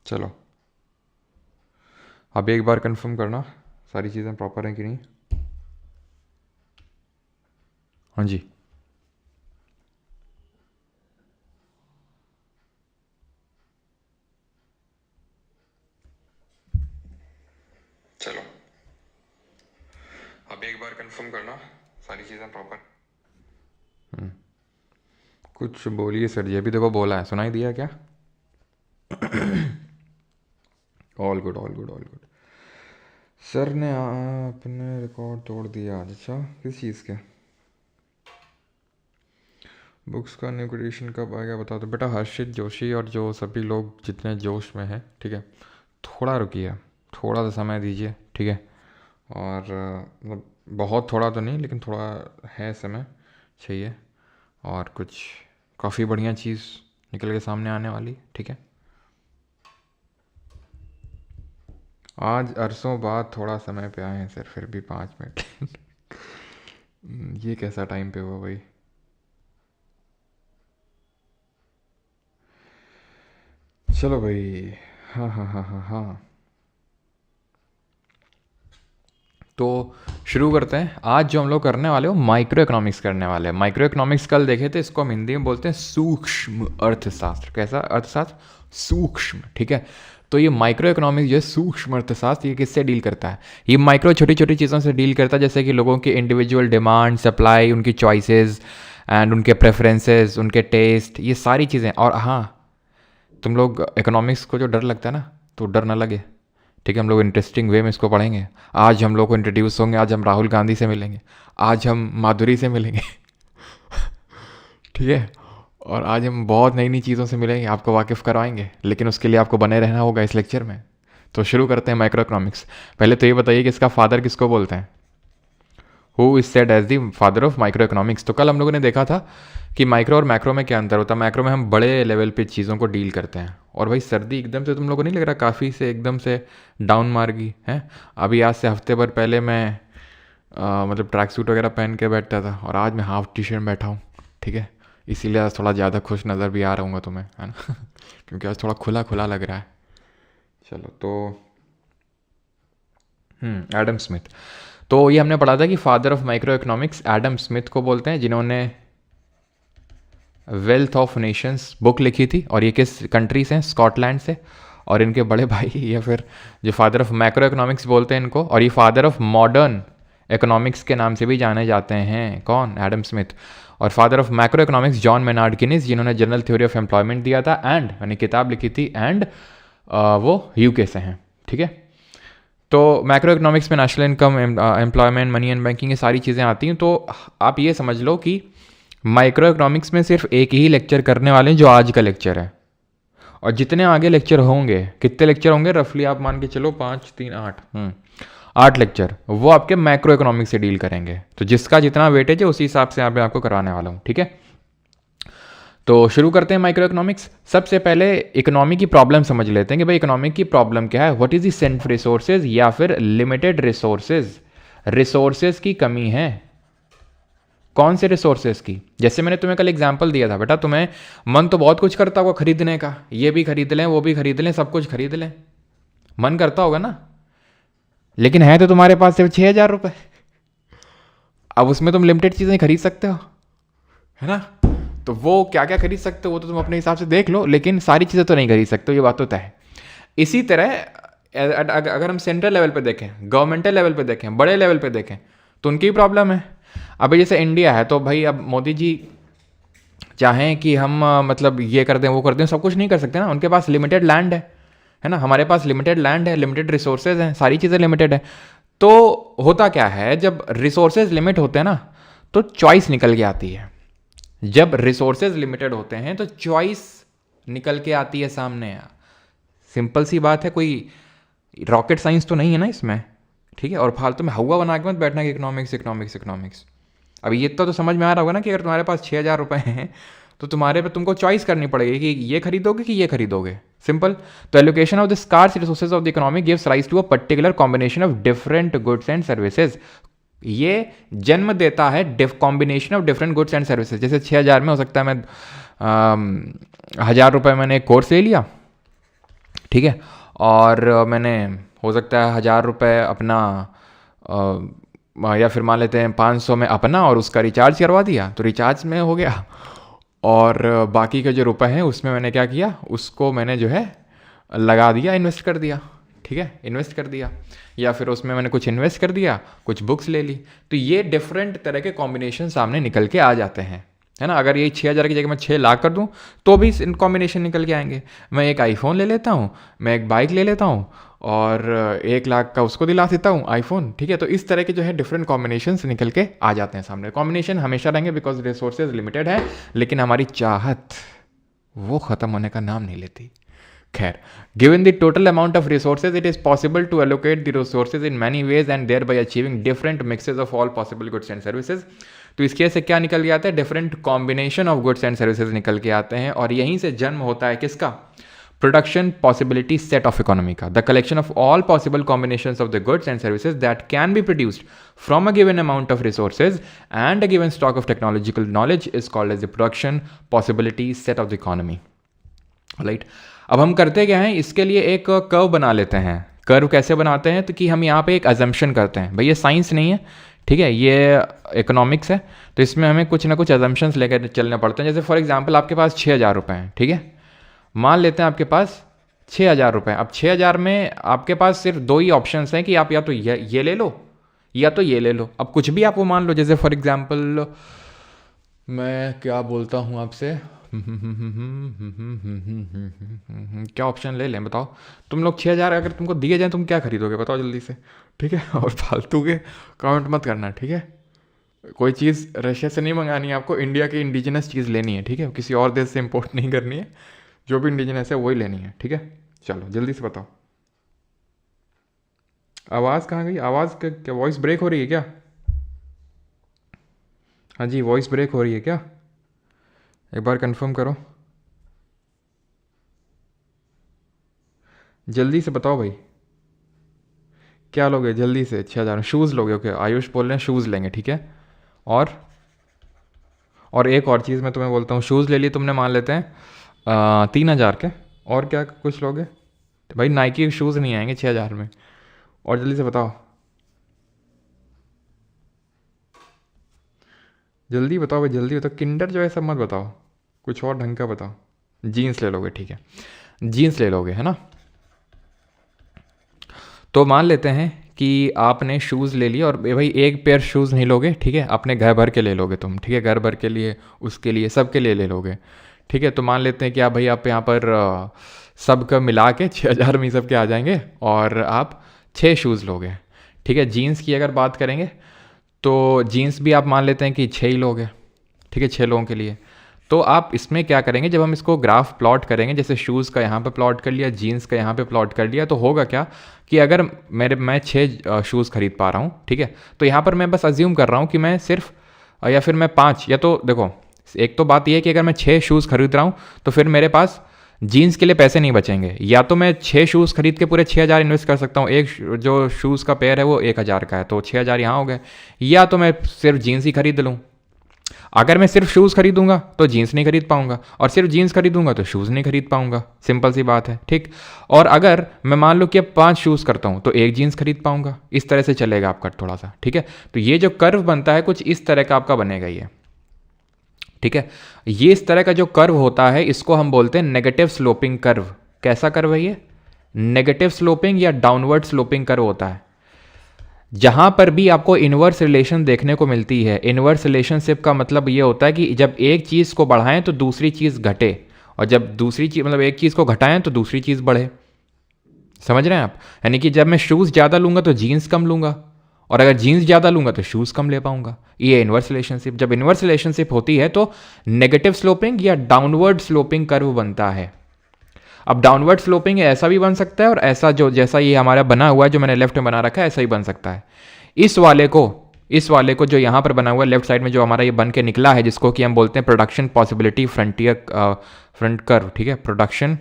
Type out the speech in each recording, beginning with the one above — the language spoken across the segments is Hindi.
चलो, अब एक बार कंफर्म करना सारी चीज़ें प्रॉपर हैं कि नहीं। हाँ जी। चलो, अब एक बार कंफर्म करना सारी चीज़ें प्रॉपर। कुछ बोलिए सर जी, अभी देखो बोला है, सुनाई दिया क्या? All good all good all good. Sir ने अपने रिकॉर्ड तोड़ दिया आज। अच्छा, किस चीज़ के? बुक्स का न्यू एडिशन कब आएगा बता दो बेटा। हर्षित जोशी और जो सभी लोग जितने जोश में हैं, ठीक है, थोड़ा रुकिए, थोड़ा सा समय दीजिए, ठीक है। और मतलब बहुत थोड़ा तो नहीं, लेकिन थोड़ा है समय चाहिए। और कुछ काफ़ी बढ़िया चीज़ निकल के सामने आने वाली, ठीक है। आज अरसों बाद थोड़ा समय पे आए हैं सर, फिर भी 5 मिनट। ये कैसा टाइम पे हुआ भाई? चलो भाई। हाँ हाँ हाँ हाँ हाँ। तो शुरू करते हैं। आज जो हम लोग करने वाले हो माइक्रो इकोनॉमिक्स करने वाले हैं। माइक्रो इकोनॉमिक्स कल देखे थे, इसको हम हिंदी में बोलते हैं सूक्ष्म अर्थशास्त्र। कैसा अर्थशास्त्र? सूक्ष्म, ठीक है। तो ये माइक्रो इकोनॉमिक्स जो है सूक्ष्म अर्थशास्त्र, ये किससे डील करता है? ये माइक्रो छोटी छोटी चीज़ों से डील करता है, जैसे कि लोगों के इंडिविजुअल डिमांड, सप्लाई, उनकी चॉइसेस एंड उनके प्रेफरेंसेस, उनके टेस्ट, ये सारी चीज़ें। और हाँ, तुम लोग इकोनॉमिक्स को जो डर लगता है ना, तो डर ना लगे, ठीक है। हम लोग इंटरेस्टिंग वे में इसको पढ़ेंगे। आज हम लोग को इंट्रोड्यूस होंगे, आज हम राहुल गांधी से मिलेंगे, आज हम माधुरी से मिलेंगे। ठीक है। और आज हम बहुत नई नई चीज़ों से मिलेंगे, आपको वाकिफ़ करवाएंगे, लेकिन उसके लिए आपको बने रहना होगा इस लेक्चर में। तो शुरू करते हैं माइक्रो इकोनॉमिक्स। पहले तो ये बताइए कि इसका फादर किसको बोलते हैं? Who is said as the father of microeconomics? तो कल हम लोगों ने देखा था कि माइक्रो और मैक्रो में क्या अंतर होता है। मैक्रो में हम बड़े लेवल पे चीज़ों को डील करते हैं। और भाई सर्दी एकदम से तुम लोगों को नहीं लग रहा काफ़ी से एकदम से डाउन मार गई है? अभी आज से हफ्ते भर पहले मैं मतलब ट्रैक सूट वगैरह पहन के बैठता था, और आज मैं हाफ टी शर्ट में बैठा हूँ, ठीक है। इसीलिए आज थोड़ा ज़्यादा खुश नज़र भी आ रहा हूँ तुम्हें, है ना? क्योंकि आज थोड़ा खुला खुला लग रहा है। चलो तो एडम स्मिथ। तो ये हमने पढ़ा था कि father of micro economics Adam Smith को बोलते हैं, जिन्होंने वेल्थ ऑफ नेशंस बुक लिखी थी। और ये किस कंट्री से हैं? स्कॉटलैंड से। और इनके बड़े भाई या फिर जो फादर ऑफ मैक्रो इकोनॉमिक्स बोलते हैं इनको, और ये फादर ऑफ मॉडर्न इकोनॉमिक्स के नाम से भी जाने जाते हैं। कौन? Adam Smith. और father of macro economics John Maynard Keynes, जिन्होंने जनरल थ्योरी ऑफ एम्प्लॉयमेंट दिया था एंड यानी किताब लिखी थी, एंड वो यूके से हैं, ठीक है। तो मैक्रो इकोनॉमिक्स में national income, employment, money and banking, ये सारी चीज़ें आती हैं। तो आप ये समझ लो कि माइक्रो इकोनॉमिक्स में सिर्फ एक ही लेक्चर करने वाले हैं, जो आज का लेक्चर है। और जितने आगे लेक्चर होंगे, कितने लेक्चर होंगे रफली आप मान के चलो, 5 3 8 8 लेक्चर, वो आपके मैक्रो इकोनॉमिक्स से डील करेंगे। तो जिसका जितना वेटेज है उसी हिसाब से यहाँ पे आपको करवाने वाला हूँ, ठीक है। तो शुरू करते हैं माइक्रो इकोनॉमिक्स। सबसे पहले इकोनॉमी की प्रॉब्लम समझ लेते हैं कि भाई इकोनॉमिक की प्रॉब्लम क्या है। What is the scant resources या फिर लिमिटेड रिसोर्सेज? रिसोर्सेज की कमी है। कौन से रिसोर्सेज की? जैसे मैंने तुम्हें कल एग्जांपल दिया था बेटा, तुम्हें मन तो बहुत कुछ करता होगा खरीदने का, ये भी खरीद लें, वो भी खरीद लें, सब कुछ खरीद लें, मन करता होगा ना। लेकिन है तो तुम्हारे पास सिर्फ 6,000 रुपये। अब उसमें तुम लिमिटेड चीज़ें खरीद सकते हो, है ना? तो वो क्या क्या खरीद सकते हो वो तो तुम अपने हिसाब से देख लो, लेकिन सारी चीज़ें तो नहीं खरीद सकते, ये बात तो तय है। इसी तरह अगर हम सेंट्रल लेवल पे देखें, गवर्नमेंटल लेवल पे देखें, बड़े लेवल पे देखें, तो उनकी प्रॉब्लम है। अभी जैसे इंडिया है, तो भाई अब मोदी जी चाहें कि हम मतलब ये कर दें वो कर दें, सब कुछ नहीं कर सकते ना। उनके पास लिमिटेड लैंड है ना। हमारे पास लिमिटेड लैंड है, लिमिटेड रिसोर्सेज हैं, सारी चीज़ें लिमिटेड है। तो होता क्या है, जब रिसोर्सेज लिमिट होते हैं ना, तो चॉइस निकल के आती है। जब रिसोर्सेज लिमिटेड होते हैं तो चॉइस निकल के आती है सामने। सिंपल सी बात है, कोई रॉकेट साइंस तो नहीं है ना इसमें, ठीक है। और फालतू में हवा बना के मत बैठना कि इकोनॉमिक्स इकोनॉमिक्स इकोनॉमिक्स। अभी ये तो समझ में आ रहा होगा ना कि अगर तुम्हारे पास 6,000 रुपये हैं तो तुम्हारे पे तुमको चॉइस करनी पड़ेगी कि ये खरीदोगे कि ये खरीदोगे। सिंपल। तो allocation of the scarce resources of the economy gives rise to a particular combination of different goods and services. ये जन्म देता है combination of different goods and services. जैसे 6,000 में हो सकता है मैं 1,000 रुपये मैंने एक कोर्स ले लिया, ठीक है। और मैंने हो सकता है 1000 रुपये अपना या फिर मान लेते हैं 500 में अपना और उसका रिचार्ज करवा दिया, तो रिचार्ज में हो गया। और बाकी के जो रुपए हैं उसमें मैंने क्या किया, उसको मैंने जो है लगा दिया, इन्वेस्ट कर दिया। ठीक है, इन्वेस्ट कर दिया, या फिर उसमें मैंने कुछ इन्वेस्ट कर दिया, कुछ बुक्स ले ली। तो ये डिफरेंट तरह के कॉम्बिनेशन सामने निकल के आ जाते हैं, है ना। अगर ये 6000 की जगह मैं 6 लाख कर दूं तो भी इन कॉम्बिनेशन निकल के आएंगे। मैं एक आईफोन ले लेता हूँ, मैं एक बाइक ले लेता हूँ और 1 लाख का उसको दिला देता हूँ आईफोन। ठीक है, तो इस तरह के जो है डिफरेंट कॉम्बिनेशन निकल के आ जाते हैं सामने। कॉम्बिनेशन हमेशा रहेंगे बिकॉज रिसोर्सेज लिमिटेड है, लेकिन हमारी चाहत वो ख़त्म होने का नाम नहीं लेती। खैर, given the total amount of resources, it is possible to allocate the resources in many ways and thereby achieving different mixes of all possible goods and services. तो इसके से क्या निकल के आता है, different combination of goods and services निकल के आते हैं। और यहीं से जन्म होता है किसका, production possibility set of economy का। The collection of all possible combinations of the goods and services that can be produced from a given amount of resources and a given stock of technological knowledge is called as the production possibility set of the economy. Right, अब हम करते क्या हैं, इसके लिए एक कर्व बना लेते हैं। कर्व कैसे बनाते हैं, तो कि हम यहाँ पे एक अजम्पशन करते हैं। भाई ये साइंस नहीं है, ठीक है, ये इकोनॉमिक्स है, तो इसमें हमें कुछ ना कुछ अजम्पशंस लेकर चलने पड़ते हैं। जैसे फॉर एग्जांपल आपके पास 6000 रुपये हैं, ठीक है, मान लेते हैं आपके पास 6000 रुपये। अब 6000 में आपके पास सिर्फ 2 ही ऑप्शन हैं कि आप या तो ये ले लो या तो ये ले लो। अब कुछ भी आप वो मान लो, जैसे फॉर एग्जाम्पल मैं क्या बोलता हूँ आपसे, क्या ऑप्शन ले लें बताओ। तुम लोग 6000 अगर तुमको दिए जाए तुम क्या खरीदोगे बताओ जल्दी से, ठीक है। और फालतू के कमेंट मत करना, ठीक है। कोई चीज़ रशिया से नहीं मंगानी है आपको, इंडिया की इंडिजिनस चीज़ लेनी है, ठीक है, किसी और देश से इंपोर्ट नहीं करनी है, जो भी इंडिजिनस है वही लेनी है, ठीक है। चलो जल्दी से बताओ। आवाज़ कहाँ गई, आवाज़ क्या वॉइस ब्रेक हो रही है क्या? हाँ जी, वॉइस ब्रेक हो रही है क्या, एक बार कंफर्म करो, जल्दी से बताओ भाई, क्या लोगे जल्दी से। 6000 शूज़ लोगे, ओके, आयुष बोल रहे हैं शूज़ लेंगे, ठीक है। और एक और चीज़ मैं तुम्हें बोलता हूँ, शूज़ ले लिए तुमने, मान लेते हैं 3000 के, और क्या कुछ लोगे भाई? नाइकी के शूज़ नहीं आएंगे 6000 में, और जल्दी से बताओ, जल्दी बताओ भाई, जल्दी बताओ। किंडर जो है सब मत बताओ, कुछ और ढंग का बताओ। जीन्स ले लोगे, ठीक है, जीन्स ले लोगे, है ना। तो मान लेते हैं कि आपने शूज़ ले लिए, और भाई एक पेयर शूज़ नहीं लोगे, ठीक है, अपने घर भर के ले लोगे तुम, ठीक है, घर भर के लिए, उसके लिए, सबके लिए ले लोगे, ठीक है। तो मान लेते हैं कि आप भाई आप यहाँ पर सबका मिला के 6000 में सबके आ जाएंगे, और आप 6 शूज़ लोगे, ठीक है। जीन्स की अगर बात करेंगे तो जीन्स भी आप मान लेते हैं कि 6 ही लोगे, ठीक है, 6 लोगों के लिए। तो आप इसमें क्या करेंगे, जब हम इसको ग्राफ प्लॉट करेंगे, जैसे शूज़ का यहाँ पे प्लॉट कर लिया, जीन्स का यहाँ पे प्लॉट कर लिया, तो होगा क्या कि अगर मैं 6 शूज़ खरीद पा रहा हूँ, ठीक है, तो यहाँ पर मैं बस अज्यूम कर रहा हूँ कि मैं सिर्फ या फिर मैं 5, या तो देखो एक तो बात यह है कि अगर मैं 6 शूज़ खरीद रहा हूँ तो फिर मेरे पास जीन्स के लिए पैसे नहीं बचेंगे। या तो मैं 6 शूज़ खरीद के पूरे 6000 इन्वेस्ट कर सकता हूँ, एक जो शूज़ का पेयर है वो 1000 का है, तो 6000 यहाँ हो गए। या तो मैं सिर्फ जीन्स ही खरीद लूँ। अगर मैं सिर्फ शूज़ खरीदूंगा तो जीन्स नहीं खरीद पाऊंगा, और सिर्फ जीन्स खरीदूंगा तो शूज़ नहीं खरीद पाऊंगा, सिंपल सी बात है, ठीक। और अगर मैं मान लो कि अब 5 शूज़ करता हूं तो एक जीन्स खरीद पाऊंगा, इस तरह से चलेगा आपका थोड़ा सा, ठीक है। तो ये जो कर्व बनता है कुछ इस तरह का आपका बनेगा ये, ठीक है। ये इस तरह का जो कर्व होता है इसको हम बोलते हैं नेगेटिव स्लोपिंग कर्व। कैसा कर्व है ये? नेगेटिव स्लोपिंग या डाउनवर्ड स्लोपिंग कर्व होता है। जहां पर भी आपको इनवर्स रिलेशन देखने को मिलती है, इनवर्स रिलेशनशिप का मतलब ये होता है कि जब एक चीज़ को बढ़ाएं तो दूसरी चीज़ घटे, और जब दूसरी चीज़ मतलब एक चीज़ को घटाएं तो दूसरी चीज़ बढ़े। समझ रहे हैं आप? यानी कि जब मैं शूज़ ज़्यादा लूँगा तो जीन्स कम लूँगा, और अगर जीन्स ज़्यादा लूँगा तो शूज़ कम ले पाऊँगा। ये इनवर्स रिलेशनशिप। जब इनवर्स रिलेशनशिप होती है तो नेगेटिव स्लोपिंग या डाउनवर्ड स्लोपिंग कर्व बनता है। अब डाउनवर्ड स्लोपिंग ऐसा भी बन सकता है, और ऐसा जो जैसा ये हमारा बना हुआ है, जो मैंने लेफ्ट में बना रखा है, ऐसा ही बन सकता है। इस वाले को जो यहाँ पर बना हुआ है लेफ्ट साइड में, जो हमारा ये बन के निकला है, जिसको कि हम बोलते हैं production possibility frontier front curve, ठीक है, production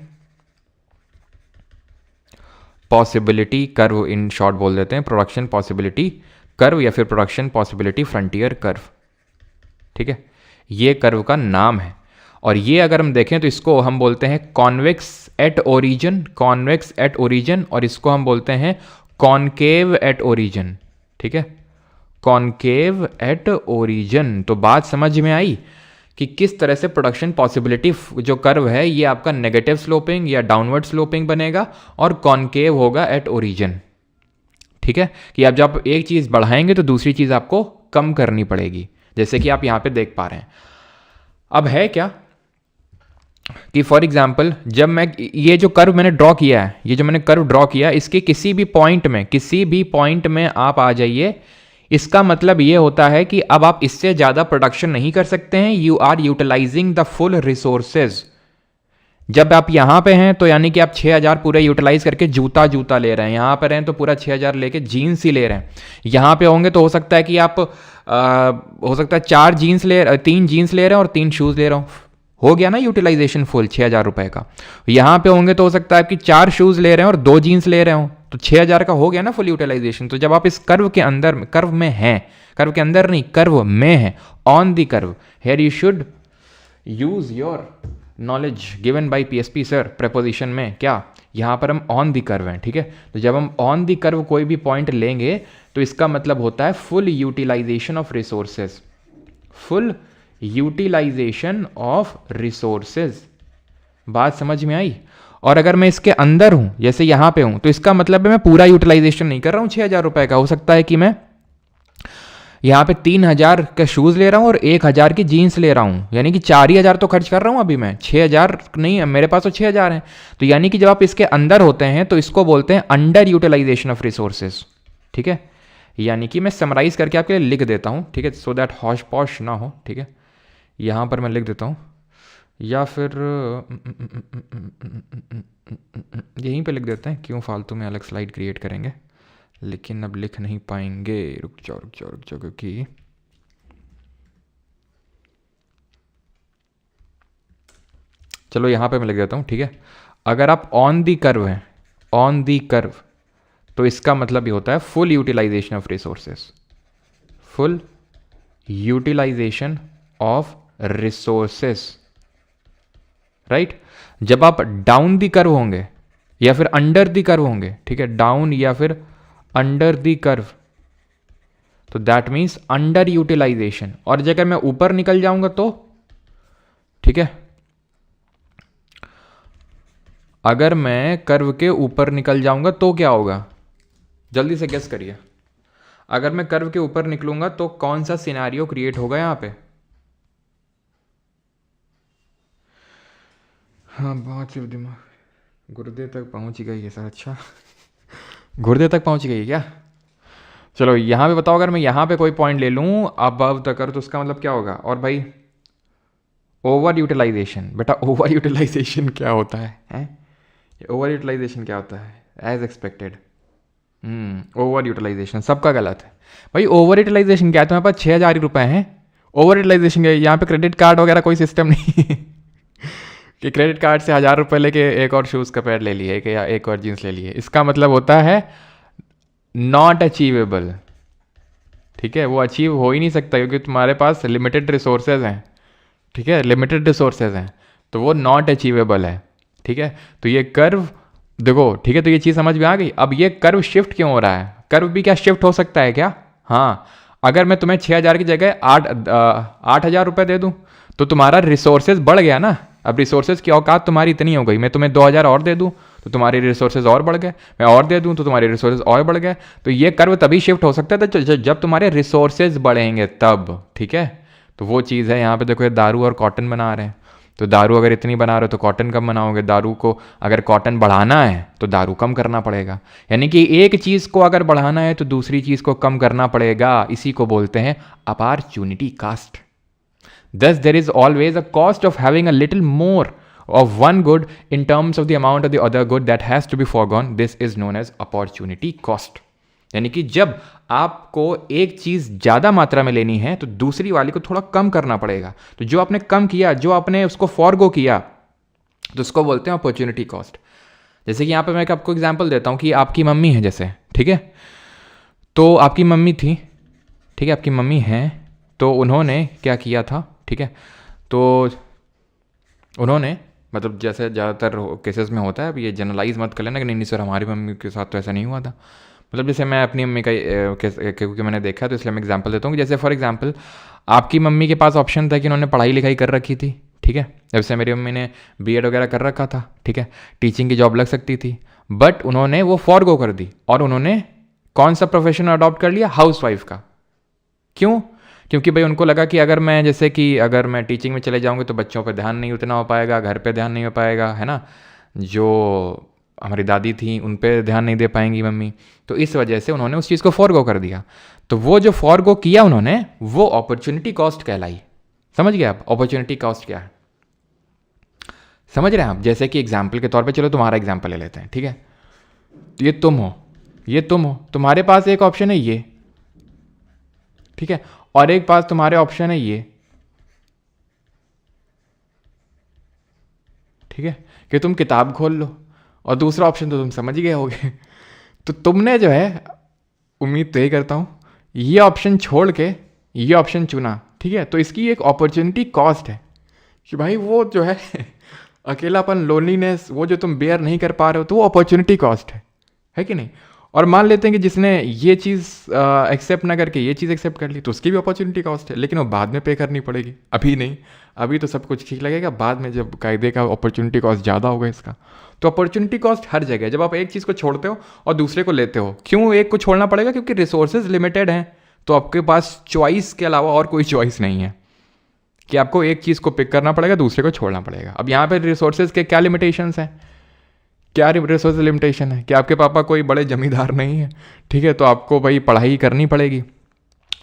possibility curve in short बोल देते हैं, प्रोडक्शन पॉसिबिलिटी कर्व या फिर प्रोडक्शन पॉसिबिलिटी फ्रंटियर कर्व, ठीक है। ये कर्व का नाम है। और ये अगर हम देखें तो इसको हम बोलते हैं convex at origin, convex at origin, और इसको हम बोलते हैं कॉनकेव एट ओरिजिन, ठीक है, कॉनकेव एट ओरिजिन। तो बात समझ में आई कि किस तरह से प्रोडक्शन पॉसिबिलिटी जो कर्व है ये आपका नेगेटिव स्लोपिंग या डाउनवर्ड स्लोपिंग बनेगा और कॉनकेव होगा एट ओरिजिन, ठीक है, कि आप जब एक चीज़ बढ़ाएंगे तो दूसरी चीज़ आपको कम करनी पड़ेगी, जैसे कि आप यहाँ पे देख पा रहे हैं। अब है क्या कि फॉर एग्जाम्पल जब मैं ये जो कर्व मैंने ड्रॉ किया है, ये जो मैंने कर्व ड्रॉ किया, इसके किसी भी पॉइंट में आप आ जाइए, इसका मतलब ये होता है कि अब आप इससे ज़्यादा प्रोडक्शन नहीं कर सकते हैं, you are utilising the full resources. जब आप यहाँ पे हैं तो यानी कि आप 6000 पूरे यूटिलाइज करके जूता ले रहे हैं, यहाँ पर हैं तो पूरा 6000 लेके जीन्स ही ले रहे हैं, यहाँ पे होंगे तो हो सकता है कि आप हो सकता है 3 जीन्स ले रहे हैं और 3 शूज़ ले रहा हूँ, हो गया ना यूटिलाइजेशन फुल 6000 रुपये का। यहाँ पे होंगे तो हो सकता है कि 4 शूज़ ले रहे हैं और 2 जीन्स ले रहे हो, तो 6000 का हो गया ना फुल यूटिलाइजेशन। तो जब आप इस कर्व के अंदर, कर्व में हैं, कर्व के अंदर नहीं, कर्व में है, on the curve, here you should use your knowledge given by PSP sir preposition में, क्या यहाँ पर हम ऑन दी कर्व हैं, ठीक है। तो जब हम ऑन दी कर्व कोई भी पॉइंट लेंगे तो इसका मतलब होता है full utilisation of resources, full utilisation of resources. बात समझ में आई। और अगर मैं इसके अंदर हूं, जैसे यहां पे हूं, तो इसका मतलब है मैं पूरा यूटिलाइजेशन नहीं कर रहा हूं 6000 रुपए का, हो सकता है कि मैं यहां पे 3000 का शूज ले रहा हूं और 1000 की जीन्स ले रहा हूं, यानी कि 4000 तो खर्च कर रहा हूं अभी मैं, 6000 नहीं, मेरे पास तो 6000 है। तो यानी कि जब आप इसके अंदर होते हैं तो इसको बोलते हैं अंडर यूटिलाइजेशन ऑफ रिसोर्सेज, ठीक है। यानी कि मैं समराइज करके आपके लिए लिख देता हूं, ठीक है, सो दैट हॉश पॉश ना हो, ठीक है। यहां पर मैं लिख देता हूं, या फिर यहीं पे लिख देते हैं, क्यों फालतू में अलग स्लाइड क्रिएट करेंगे, लेकिन अब लिख नहीं पाएंगे, रुक जाओ क्योंकि चलो यहाँ पे मैं लिख देता हूँ, ठीक है। अगर आप ऑन दी कर्व हैं, ऑन दी कर्व, तो इसका मतलब ये होता है full utilisation of resources, full utilisation of resources, right. जब आप डाउन दी कर्व होंगे या फिर अंडर दी कर्व होंगे, ठीक है, डाउन या फिर अंडर दी कर्व, तो दैट मीन्स अंडर यूटिलाइजेशन। और जगह मैं ऊपर निकल जाऊंगा तो, ठीक है, अगर मैं कर्व के ऊपर निकल जाऊंगा तो क्या होगा, जल्दी से गेस करिए। अगर मैं कर्व के ऊपर निकलूंगा तो कौन सा सिनेरियो क्रिएट होगा यहां पे। हाँ, बहुत सिर्फ दिमाग गुर्दे तक पहुंच गई है सर, अच्छा गुर्दे तक पहुंच गई है क्या। चलो यहाँ पे बताओ, अगर मैं यहाँ पे कोई पॉइंट ले लूँ अबव द कर्व तो उसका मतलब क्या होगा। और भाई ओवर यूटिलाइजेशन, बेटा ओवर यूटिलाइजेशन क्या होता है, ओवर यूटिलाइजेशन क्या होता है, एज एक्सपेक्टेड। ओवर यूटिलाइजेशन सबका गलत है भाई। ओवर यूटिलाइजेशन क्या है, तुम्हारे पास 6000 रुपये हैं, ओवर यूटिलाइजेशन क्या है, यहाँ पे क्रेडिट कार्ड वगैरह कोई सिस्टम नहीं है कि क्रेडिट कार्ड से 1000 रुपये लेके एक और शूज़ का पैर ले लिए या एक और जीन्स ले लिए। इसका मतलब होता है नॉट अचीवेबल, ठीक है, वो अचीव हो ही नहीं सकता क्योंकि तुम्हारे पास लिमिटेड रिसोर्सेज हैं, ठीक है, लिमिटेड रिसोर्सेज हैं, तो वो नॉट अचीवेबल है, ठीक है। तो ये कर्व देखो, ठीक है, तो ये चीज़ समझ में आ गई। अब ये कर्व शिफ्ट क्यों हो रहा है, कर्व भी क्या शिफ्ट हो सकता है क्या। हाँ, अगर मैं तुम्हें 6000 की जगह 8000 रुपये दे दूँ तो तुम्हारा रिसोर्सेज बढ़ गया ना। अब रिसोर्सेज की औकात तुम्हारी इतनी हो गई, मैं तुम्हें 2000 और दे दूँ तो तुम्हारे रिसोर्सेज और बढ़ गए, मैं और दे दूँ तो तुम्हारे रिसोर्सेज और बढ़ गए। तो ये कर्व तभी शिफ्ट हो सकता है जब तुम्हारे रिसोर्सेज बढ़ेंगे तब, ठीक है। तो वो चीज़ है। यहाँ पे देखो, ये दारू और कॉटन बना रहे हैं, तो दारू अगर इतनी बना रहे हो तो कॉटन कम बनाओगे, दारू को अगर कॉटन बढ़ाना है तो दारू कम करना पड़ेगा। यानी कि एक चीज़ को अगर बढ़ाना है तो दूसरी चीज़ को कम करना पड़ेगा, इसी को बोलते हैं opportunity cost. Thus, there is always a cost of having a little more of one good in terms of the amount of the other good that has to be foregone. This is known as opportunity cost. यानी कि जब आपको एक चीज़ ज़्यादा मात्रा में लेनी है तो दूसरी वाली को थोड़ा कम करना पड़ेगा। तो जो आपने कम किया, जो आपने उसको फॉरगो किया, तो उसको बोलते हैं अपॉर्चुनिटी कॉस्ट। जैसे कि यहाँ पे मैं आपको एग्जांपल देता हूँ कि आपकी मम्मी है जैसे, ठीक है, तो आपकी मम्मी थी, ठीक है, आपकी मम्मी है, तो उन्होंने क्या किया था, ठीक है, तो उन्होंने मतलब जैसे ज़्यादातर केसेस में होता है, अब ये जनरलाइज मत कर लेना कि नहीं नहीं सर हमारी मम्मी के साथ तो ऐसा नहीं हुआ था। मतलब जैसे मैं अपनी मम्मी का क्योंकि मैंने देखा है तो इसलिए मैं एग्जांपल देता हूँ कि जैसे फॉर एग्जांपल आपकी मम्मी के पास ऑप्शन था कि उन्होंने पढ़ाई लिखाई कर रखी थी, ठीक है, जैसे मेरी मम्मी ने बीएड वगैरह कर रखा था, ठीक है, टीचिंग की जॉब लग सकती थी, बट उन्होंने वो फॉरगो कर दी और उन्होंने कौन सा प्रोफेशन अडॉप्ट कर लिया, हाउस वाइफ का। क्यों? क्योंकि भाई उनको लगा कि अगर मैं जैसे कि अगर मैं टीचिंग में चले जाऊँगी तो बच्चों पर ध्यान नहीं उतना हो पाएगा, घर पे ध्यान नहीं हो पाएगा, है ना, जो हमारी दादी थी उन पे ध्यान नहीं दे पाएंगी मम्मी, तो इस वजह से उन्होंने उस चीज़ को फॉरगो कर दिया। तो वो जो फॉरगो किया उन्होंने वो अपॉर्चुनिटी कॉस्ट कहलाई। समझ गए आप अपॉर्चुनिटी कॉस्ट क्या है? समझ रहे हैं आप? जैसे कि एग्जाम्पल के तौर पे चलो तुम्हारा एग्जाम्पल ले लेते हैं, ठीक है, तो ये तुम हो, ये तुम हो, तुम्हारे पास एक ऑप्शन है ये, ठीक है, और एक पास तुम्हारे ऑप्शन है ये, ठीक है, कि तुम किताब खोल लो, और दूसरा ऑप्शन तो तुम समझ ही गए होगे। तो तुमने जो है, उम्मीद तो यही करता हूँ, ये ऑप्शन छोड़ के ये ऑप्शन चुना, ठीक है, तो इसकी एक अपॉर्चुनिटी कॉस्ट है कि भाई वो जो है अकेलापन, लोनलीनेस, वो जो तुम बेयर नहीं कर पा रहे हो, तो वो अपॉर्चुनिटी कॉस्ट है कि नहीं? और मान लेते हैं कि जिसने ये चीज़ एक्सेप्ट ना करके ये चीज़ एक्सेप्ट कर ली, तो उसकी भी अपॉर्चुनिटी कॉस्ट है, लेकिन वो बाद में पे करनी पड़ेगी, अभी नहीं। अभी तो सब कुछ ठीक लगेगा, बाद में जब कायदे का अपॉर्चुनिटी कॉस्ट ज़्यादा होगा इसका। तो अपॉर्चुनिटी कॉस्ट हर जगह है, जब आप एक चीज़ को छोड़ते हो और दूसरे को लेते हो। क्यों एक को छोड़ना पड़ेगा? क्योंकि रिसोर्सेज लिमिटेड हैं, तो आपके पास चॉइस के अलावा और कोई चॉइस नहीं है कि आपको एक चीज़ को पिक करना पड़ेगा, दूसरे को छोड़ना पड़ेगा। अब यहाँ पे रिसोर्सेज के क्या लिमिटेशंस हैं? क्या रिसोर्स लिमिटेशन है कि आपके पापा कोई बड़े जमींदार नहीं है, ठीक है, तो आपको भाई पढ़ाई करनी पड़ेगी,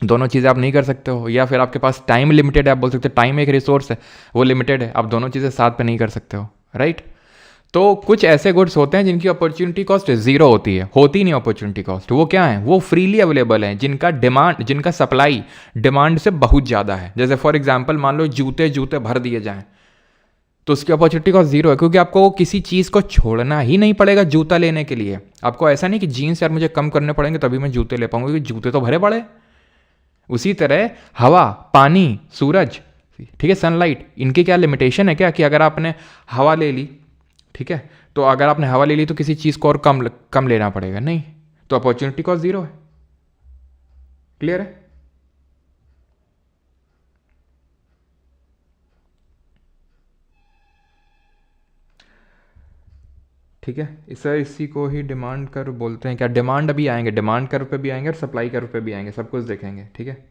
दोनों चीज़ें आप नहीं कर सकते हो। या फिर आपके पास टाइम लिमिटेड है, आप बोल सकते हो टाइम एक रिसोर्स है, वो लिमिटेड है, आप दोनों चीज़ें साथ पे नहीं कर सकते हो, राइट? तो कुछ ऐसे गुड्स होते हैं जिनकी अपॉर्चुनिटी कॉस्ट जीरो होती है, होती नहीं अपॉर्चुनिटी कॉस्ट। वो क्या है? वो फ्रीली अवेलेबल है, जिनका सप्लाई डिमांड से बहुत ज़्यादा है। जैसे फॉर एग्जाम्पल मान लो जूते भर दिए जाएँ, तो उसकी अपॉर्चुनिटी कॉस्ट जीरो है, क्योंकि आपको किसी चीज़ को छोड़ना ही नहीं पड़ेगा जूता लेने के लिए। आपको ऐसा नहीं कि जीन्स यार मुझे कम करने पड़ेंगे तभी मैं जूते ले पाऊंगा, क्योंकि जूते तो भरे पड़े। उसी तरह हवा, पानी, सूरज, ठीक है, सनलाइट, इनकी क्या लिमिटेशन है क्या कि अगर आपने हवा ले ली, ठीक है, तो अगर आपने हवा ले ली तो किसी चीज़ को और कम लेना पड़ेगा? नहीं, तो अपॉर्चुनिटी कॉस्ट जीरो है। क्लियर है? ठीक है सर, इसी को ही डिमांड कर्व बोलते हैं क्या? डिमांड अभी आएंगे, डिमांड कर्व पे भी आएंगे और सप्लाई कर्व पे भी आएंगे, सब कुछ देखेंगे, ठीक है।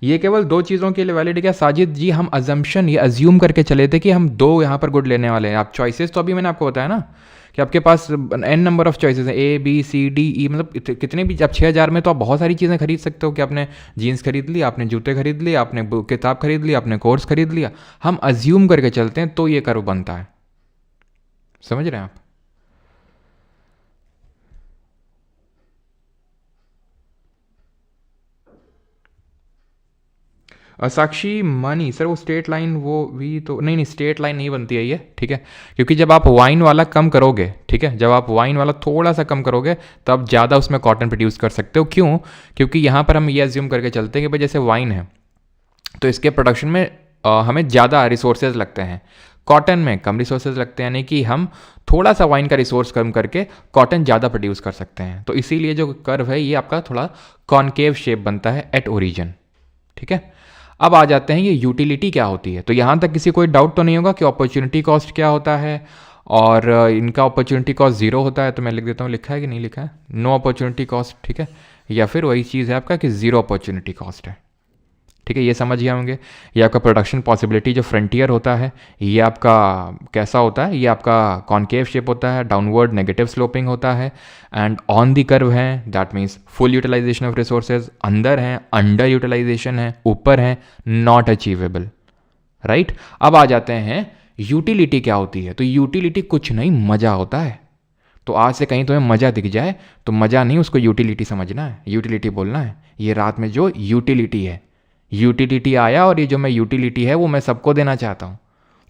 ये केवल दो चीज़ों के लिए वैलिड है क्या साजिद जी? हम अजम्पशन ये अज्यूम करके चले थे कि हम दो यहाँ पर गुड लेने वाले हैं। आप चॉइसेस तो अभी मैंने आपको बताया ना कि आपके पास n नंबर ऑफ चॉइसेस हैं, A B C D E, मतलब कितने भी। आप 6,000 में तो आप बहुत सारी चीज़ें खरीद सकते हो कि आपने जीन्स खरीद ली, आपने जूते खरीद लिए, आपने किताब खरीद ली, आपने कोर्स खरीद लिया। हम अज्यूम करके चलते हैं तो ये कर्व बनता है। समझ रहे हैं आप? साक्षी मानी सर, वो स्ट्रेट लाइन वो भी तो नहीं, स्ट्रेट लाइन नहीं बनती है ये, ठीक है, क्योंकि जब आप वाइन वाला कम करोगे, ठीक है, जब आप वाइन वाला थोड़ा सा कम करोगे तब ज़्यादा उसमें कॉटन प्रोड्यूस कर सकते हो। क्यों? क्योंकि यहाँ पर हम ये अज्यूम करके चलते हैं कि भाई जैसे वाइन है तो इसके प्रोडक्शन में हमें ज़्यादा रिसोर्सेज लगते हैं, कॉटन में कम रिसोर्सेज लगते हैं, यानी कि हम थोड़ा सा वाइन का रिसोर्स कम करके कॉटन ज़्यादा प्रोड्यूस कर सकते हैं। तो इसीलिए जो कर्व है ये आपका थोड़ा कॉनकेव शेप बनता है एट ओरिजिन, ठीक है। अब आ जाते हैं ये यूटिलिटी क्या होती है। तो यहाँ तक किसी कोई डाउट तो नहीं होगा कि अपॉर्चुनिटी कॉस्ट क्या होता है और इनका अपॉर्चुनिटी कॉस्ट जीरो होता है। तो मैं लिख देता हूँ, लिखा है कि नहीं लिखा है? नो अपॉर्चुनिटी कॉस्ट, ठीक है, या फिर वही चीज़ है आपका कि जीरो अपॉर्चुनिटी कॉस्ट है, ठीक है, ये समझ गए होंगे। ये आपका प्रोडक्शन पॉसिबिलिटी जो फ्रंटियर होता है ये आपका कैसा होता है? ये आपका कॉनकेव शेप होता है, डाउनवर्ड नेगेटिव स्लोपिंग होता है, एंड ऑन दी कर्व है, that means full utilisation of resources, अंदर है अंडर यूटिलाइजेशन है, ऊपर है नॉट अचीवेबल, राइट। अब आ जाते हैं यूटिलिटी क्या होती है। तो यूटिलिटी कुछ नहीं, मज़ा होता है। तो आज से कहीं तुम्हें मज़ा दिख जाए तो मज़ा नहीं, उसको यूटिलिटी समझना है, यूटिलिटी बोलना है। ये रात में जो यूटिलिटी है, यूटिलिटी आया और ये जो मैं यूटिलिटी है वो मैं सबको देना चाहता हूँ।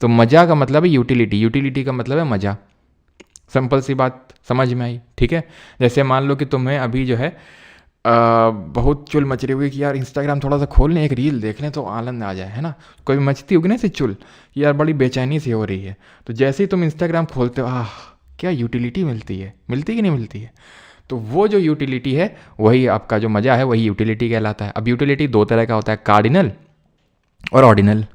तो मज़ा का मतलब है यूटिलिटी, यूटिलिटी का मतलब है मज़ा। सिंपल सी बात समझ में आई, ठीक है। जैसे मान लो कि तुम्हें अभी जो है बहुत चुल मच रही होगी कि यार इंस्टाग्राम थोड़ा सा खोल लें, एक रील देख लें तो आनंद आ जाए, है ना। कोई मचती होगी ना ऐसी चुल कि यार बड़ी बेचैनी सी हो रही है, तो जैसे ही तुम इंस्टाग्राम खोलते हो, क्या यूटिलिटी मिलती है, मिलती कि नहीं मिलती है। तो वो जो यूटिलिटी है वही आपका जो मज़ा है वही यूटिलिटी कहलाता है। अब यूटिलिटी दो तरह का होता है, कार्डिनल और ऑर्डिनल।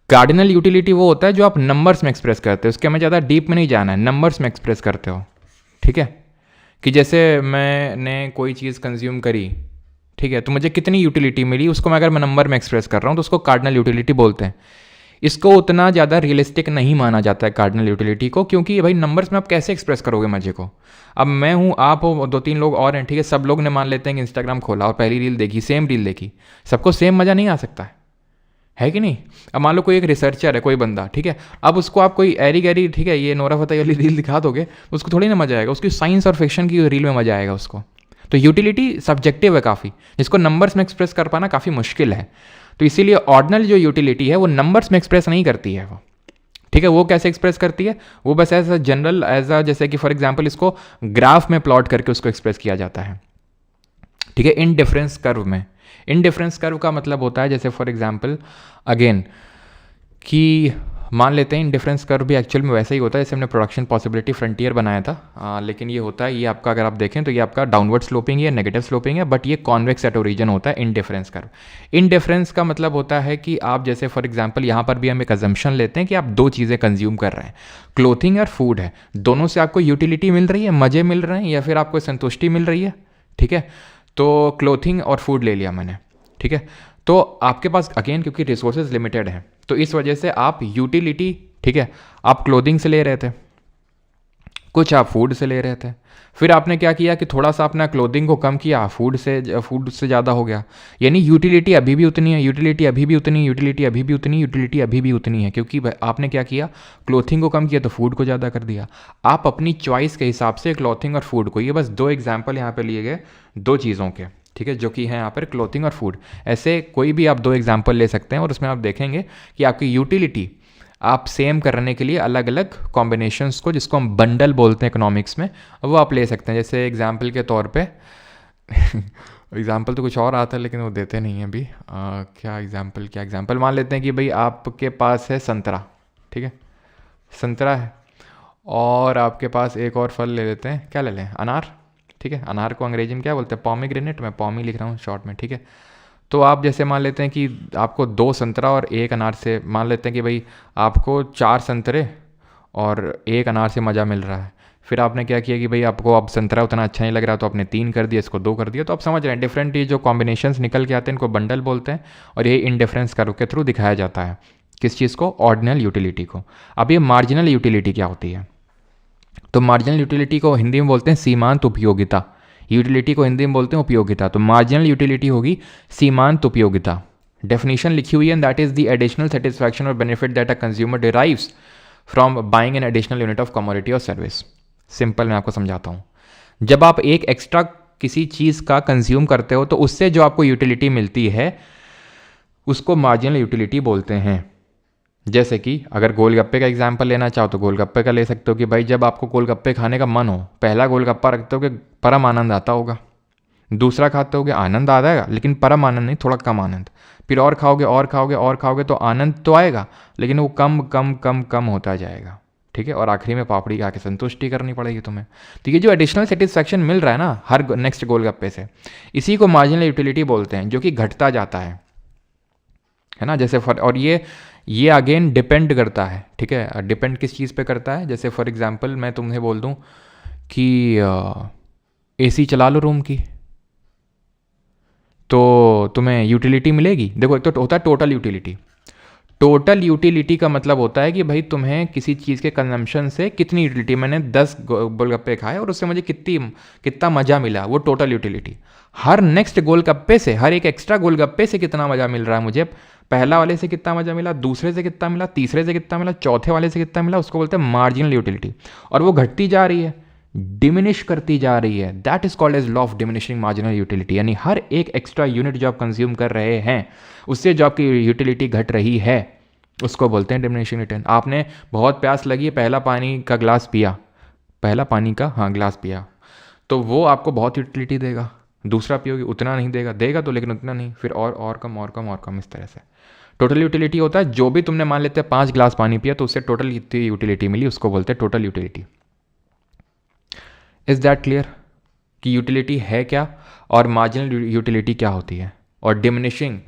कार्डिनल यूटिलिटी वो होता है जो आप नंबर्स में एक्सप्रेस करते हो, उसके हमें ज़्यादा डीप में नहीं जाना है, नंबर्स में एक्सप्रेस करते हो, ठीक है। कि जैसे मैंने कोई चीज़ कंज्यूम करी, ठीक है, तो मुझे कितनी यूटिलिटी मिली उसको मैं अगर मैं नंबर में एक्सप्रेस कर रहा हूँ तो उसको कार्डिनल यूटिलिटी बोलते हैं। इसको उतना ज़्यादा रियलिस्टिक नहीं माना जाता है कार्डिनल यूटिलिटी को, क्योंकि भाई नंबर्स में आप कैसे एक्सप्रेस करोगे मजे को। अब मैं हूँ, आप हो, दो तीन लोग और हैं, ठीक है, सब लोग ने मान लेते हैं कि इंस्टाग्राम खोला और पहली रील देखी, सेम रील देखी, सबको सेम मज़ा नहीं आ सकता है कि नहीं। अब मान लो कोई एक रिसर्चर है, कोई बंदा, ठीक है, अब उसको आप कोई एरी गैरी, ठीक है, ये नोरा फतेही वाली रील दिखा दोगे तो उसको थोड़ी ना मजा आएगा, उसकी साइंस और फिक्शन की रील में मजा आएगा उसको। तो यूटिलिटी सब्जेक्टिव है काफ़ी, जिसको नंबर्स में एक्सप्रेस कर पाना काफ़ी मुश्किल है। तो इसीलिए ऑर्डिनल जो यूटिलिटी है वो नंबर्स में एक्सप्रेस नहीं करती है वो, ठीक है। वो कैसे एक्सप्रेस करती है, वो बस as a general, as a जैसे कि फॉर एग्जांपल इसको ग्राफ में प्लॉट करके उसको एक्सप्रेस किया जाता है, ठीक है, इन डिफरेंस कर्व में। इन डिफरेंस कर्व का मतलब होता है जैसे फॉर एग्जांपल अगेन कि मान लेते हैं इन डिफरेंस कर्व भी एक्चुअल में वैसा ही होता है जैसे हमने प्रोडक्शन पॉसिबिलिटी फ्रंटियर बनाया था, लेकिन ये होता है, ये आपका अगर आप देखें तो ये आपका डाउनवर्ड स्लोपिंग है, नेगेटिव स्लोपिंग है, बट ये कॉन्वेक्स एट ओरिजिन होता है in difference curve. In difference का मतलब होता है कि आप जैसे फॉर एग्जांपल यहाँ पर भी हम एक अजम्पशन लेते हैं कि आप दो चीज़ें कंज्यूम कर रहे हैं, क्लोथिंग और फूड है, दोनों से आपको यूटिलिटी मिल रही है, मज़े मिल रहे हैं या फिर आपको संतुष्टि मिल रही है, ठीक है। तो क्लोथिंग और फूड ले लिया मैंने, ठीक है। तो आपके पास अगेन क्योंकि रिसोर्सेज लिमिटेड हैं तो इस वजह से आप यूटिलिटी, ठीक है, आप क्लोथिंग से ले रहे थे, कुछ आप फूड से ले रहे थे, फिर आपने क्या किया कि थोड़ा सा अपना क्लोथिंग को कम किया, फूड से ज़्यादा हो गया, यानी यूटिलिटी अभी भी उतनी है, यूटिलिटी अभी भी उतनी, यूटिलिटी अभी भी उतनी, यूटिलिटी अभी भी उतनी है, क्योंकि आपने क्या किया, क्लोथिंग को कम किया तो फूड को ज़्यादा कर दिया। आप अपनी चॉइस के हिसाब से क्लोथिंग और फूड को, ये बस दो एग्जाम्पल यहाँ पर लिए गए दो चीज़ों के, ठीक है, जो कि है यहाँ पर क्लोथिंग और फूड। ऐसे कोई भी आप दो एग्जाम्पल ले सकते हैं और उसमें आप देखेंगे कि आपकी यूटिलिटी आप सेम करने के लिए अलग अलग कॉम्बिनेशंस को, जिसको हम बंडल बोलते हैं इकोनॉमिक्स में, वो आप ले सकते हैं। जैसे एग्जाम्पल के तौर पे एग्जाम्पल तो कुछ और आता है लेकिन वो देते नहीं हैं अभी। क्या एग्जाम्पल मान लेते हैं कि भाई आपके पास है संतरा, ठीक है, संतरा है, और आपके पास एक और फल ले लेते हैं, क्या ले लें, अनार, ठीक है। अनार को अंग्रेजी में क्या बोलते हैं, पॉमीग्रेनेट, मैं पॉमी लिख रहा हूँ शॉर्ट में, ठीक है। तो आप जैसे मान लेते हैं कि आपको दो संतरा और एक अनार से, मान लेते हैं कि भाई आपको 4 संतरे और एक अनार से मज़ा मिल रहा है, फिर आपने क्या किया कि भाई आपको अब संतरा उतना अच्छा नहीं लग रहा तो आपने 3 कर दिया, इसको 2 कर दिया। तो आप समझ रहे हैं डिफरेंट ये जो कॉम्बिनेशंस निकल के आते हैं इनको बंडल बोलते हैं, और ये इनडिफरेंस कर्व के थ्रू दिखाया जाता है किस चीज़ को, ऑर्डिनल यूटिलिटी को। अब ये मार्जिनल यूटिलिटी क्या होती है, तो मार्जिनल यूटिलिटी को हिंदी में बोलते हैं सीमांत उपयोगिता, यूटिलिटी को हिंदी में बोलते हैं उपयोगिता। तो मार्जिनल यूटिलिटी होगी सीमांत उपयोगिता। डेफिनेशन लिखी हुई है, that is the additional satisfaction और benefit that a consumer derives from buying an additional unit of commodity और सर्विस। सिंपल मैं आपको समझाता हूँ, जब आप एक एक्स्ट्रा किसी चीज़ का कंज्यूम करते हो तो उससे जो आपको यूटिलिटी मिलती है उसको मार्जिनल यूटिलिटी बोलते हैं। जैसे कि अगर गोलगप्पे का एग्जाम्पल लेना चाहो तो गोलगप्पे का ले सकते हो कि भाई जब आपको गोलगप्पे खाने का मन हो, पहला गोलगप्पा रखते हो कि परम आनंद आता होगा, दूसरा खाते होगे आनंद आ जाएगा लेकिन परम आनंद नहीं, थोड़ा कम आनंद, फिर और खाओगे और खाओगे और खाओगे तो आनंद तो आएगा लेकिन वो कम कम कम कम होता जाएगा, ठीक है। और आखिरी में पापड़ी खा के संतुष्टि करनी पड़ेगी तुम्हें। तो ये जो एडिशनल सेटिस्फैक्शन मिल रहा है ना हर नेक्स्ट गोलगप्पे से, इसी को मार्जिनल यूटिलिटी बोलते हैं, जो कि घटता जाता है ना। जैसे और ये अगेन डिपेंड करता है, ठीक है, डिपेंड किस चीज़ पे करता है। जैसे फॉर एग्जांपल मैं तुम्हें बोल दूं कि एसी चला लो रूम की, तो तुम्हें यूटिलिटी मिलेगी। देखो एक तो होता है टोटल यूटिलिटी, टोटल यूटिलिटी का मतलब होता है कि भाई तुम्हें किसी चीज़ के कंजम्पशन से कितनी यूटिलिटी, मैंने 10 गोलगप्पे खाए और उससे मुझे कितना मज़ा मिला, वो टोटल यूटिलिटी। हर नेक्स्ट गोलगप्पे से, हर एक एक्स्ट्रा गोलगप्पे से कितना मज़ा मिल रहा है मुझे, पहला वाले से कितना मज़ा मिला, दूसरे से कितना मिला, तीसरे से कितना मिला, चौथे वाले से कितना मिला, उसको बोलते हैं मार्जिनल यूटिलिटी। और वो घटती जा रही है, डिमिनिश करती जा रही है, that is called as law of diminishing marginal utility. यानी हर एक एक्स्ट्रा यूनिट जो आप कंज्यूम कर रहे हैं उससे जो आपकी यूटिलिटी घट रही है उसको बोलते हैं डिमिनिशिंग यूटिलिटी। आपने बहुत प्यास लगी है, पहला पानी का गिलास पिया, तो वो आपको बहुत यूटिलिटी देगा, दूसरा पियोगे उतना नहीं देगा, देगा तो लेकिन उतना नहीं, फिर और कम और कम और कम, इस तरह से। टोटल यूटिलिटी होता है जो भी तुमने मान लेते हैं 5 गिलास पानी पिया तो उससे टोटल कितनी यूटिलिटी मिली, उसको बोलते हैं total utility. Is that clear कि यूटिलिटी है क्या और मार्जिनल यूटिलिटी क्या होती है और डिमिनिशिंग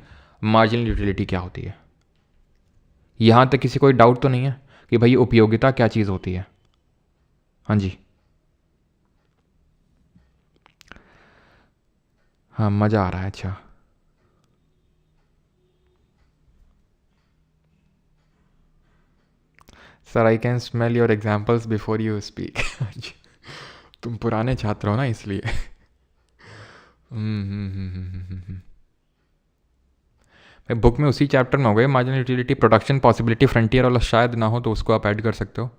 मार्जिनल यूटिलिटी क्या होती है? यहां तक किसी कोई डाउट तो नहीं है कि भाई उपयोगिता क्या चीज़ होती है? हाँ जी, हाँ मज़ा आ रहा है। अच्छा, sir I can smell your examples before you speak. तुम पुराने छात्र हो ना इसलिए। भाई बुक में उसी चैप्टर में हो गए marginal utility, production possibility frontier वाला शायद ना हो तो उसको आप ऐड कर सकते हो।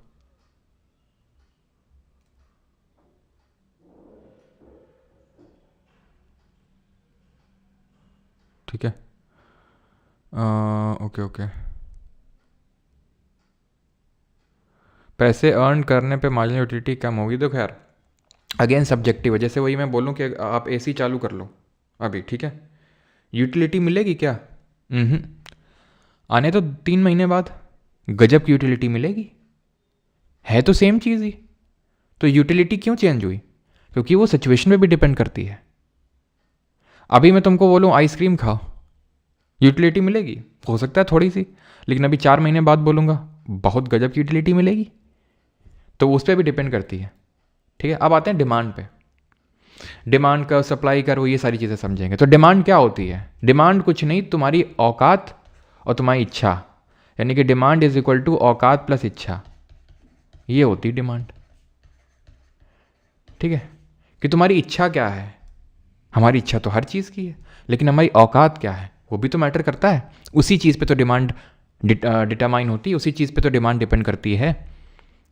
ठीक है, ओके ओके। पैसे अर्न करने पे मार्जिनल यूटिलिटी कम होगी तो खैर अगेन सब्जेक्टिव है। जैसे वही मैं बोलूँ कि आप एसी चालू कर लो अभी, ठीक है, यूटिलिटी मिलेगी क्या? आने तो 3 महीने बाद गजब की यूटिलिटी मिलेगी, है तो सेम चीज़ ही, तो यूटिलिटी क्यों चेंज हुई? क्योंकि वो सिचुएशन पे भी डिपेंड करती है। अभी मैं तुमको बोलूँ आइसक्रीम खाओ, यूटिलिटी मिलेगी, हो सकता है थोड़ी सी, लेकिन अभी 4 महीने बाद बोलूँगा बहुत गजब की यूटिलिटी मिलेगी, तो उस पर भी डिपेंड करती है। ठीक है, अब आते हैं डिमांड पे। डिमांड का सप्लाई करो, ये सारी चीज़ें समझेंगे। तो डिमांड क्या होती है? डिमांड कुछ नहीं, तुम्हारी औकात और तुम्हारी इच्छा, यानी कि डिमांड इज इक्वल टू औकात प्लस इच्छा, ये होती है डिमांड। ठीक है, कि तुम्हारी इच्छा क्या है? हमारी इच्छा तो हर चीज़ की है, लेकिन हमारी औकात क्या है वो भी तो मैटर करता है। उसी चीज़ पे तो डिमांड डिटरमाइन होती है, उसी चीज़ पे तो डिमांड डिपेंड करती है।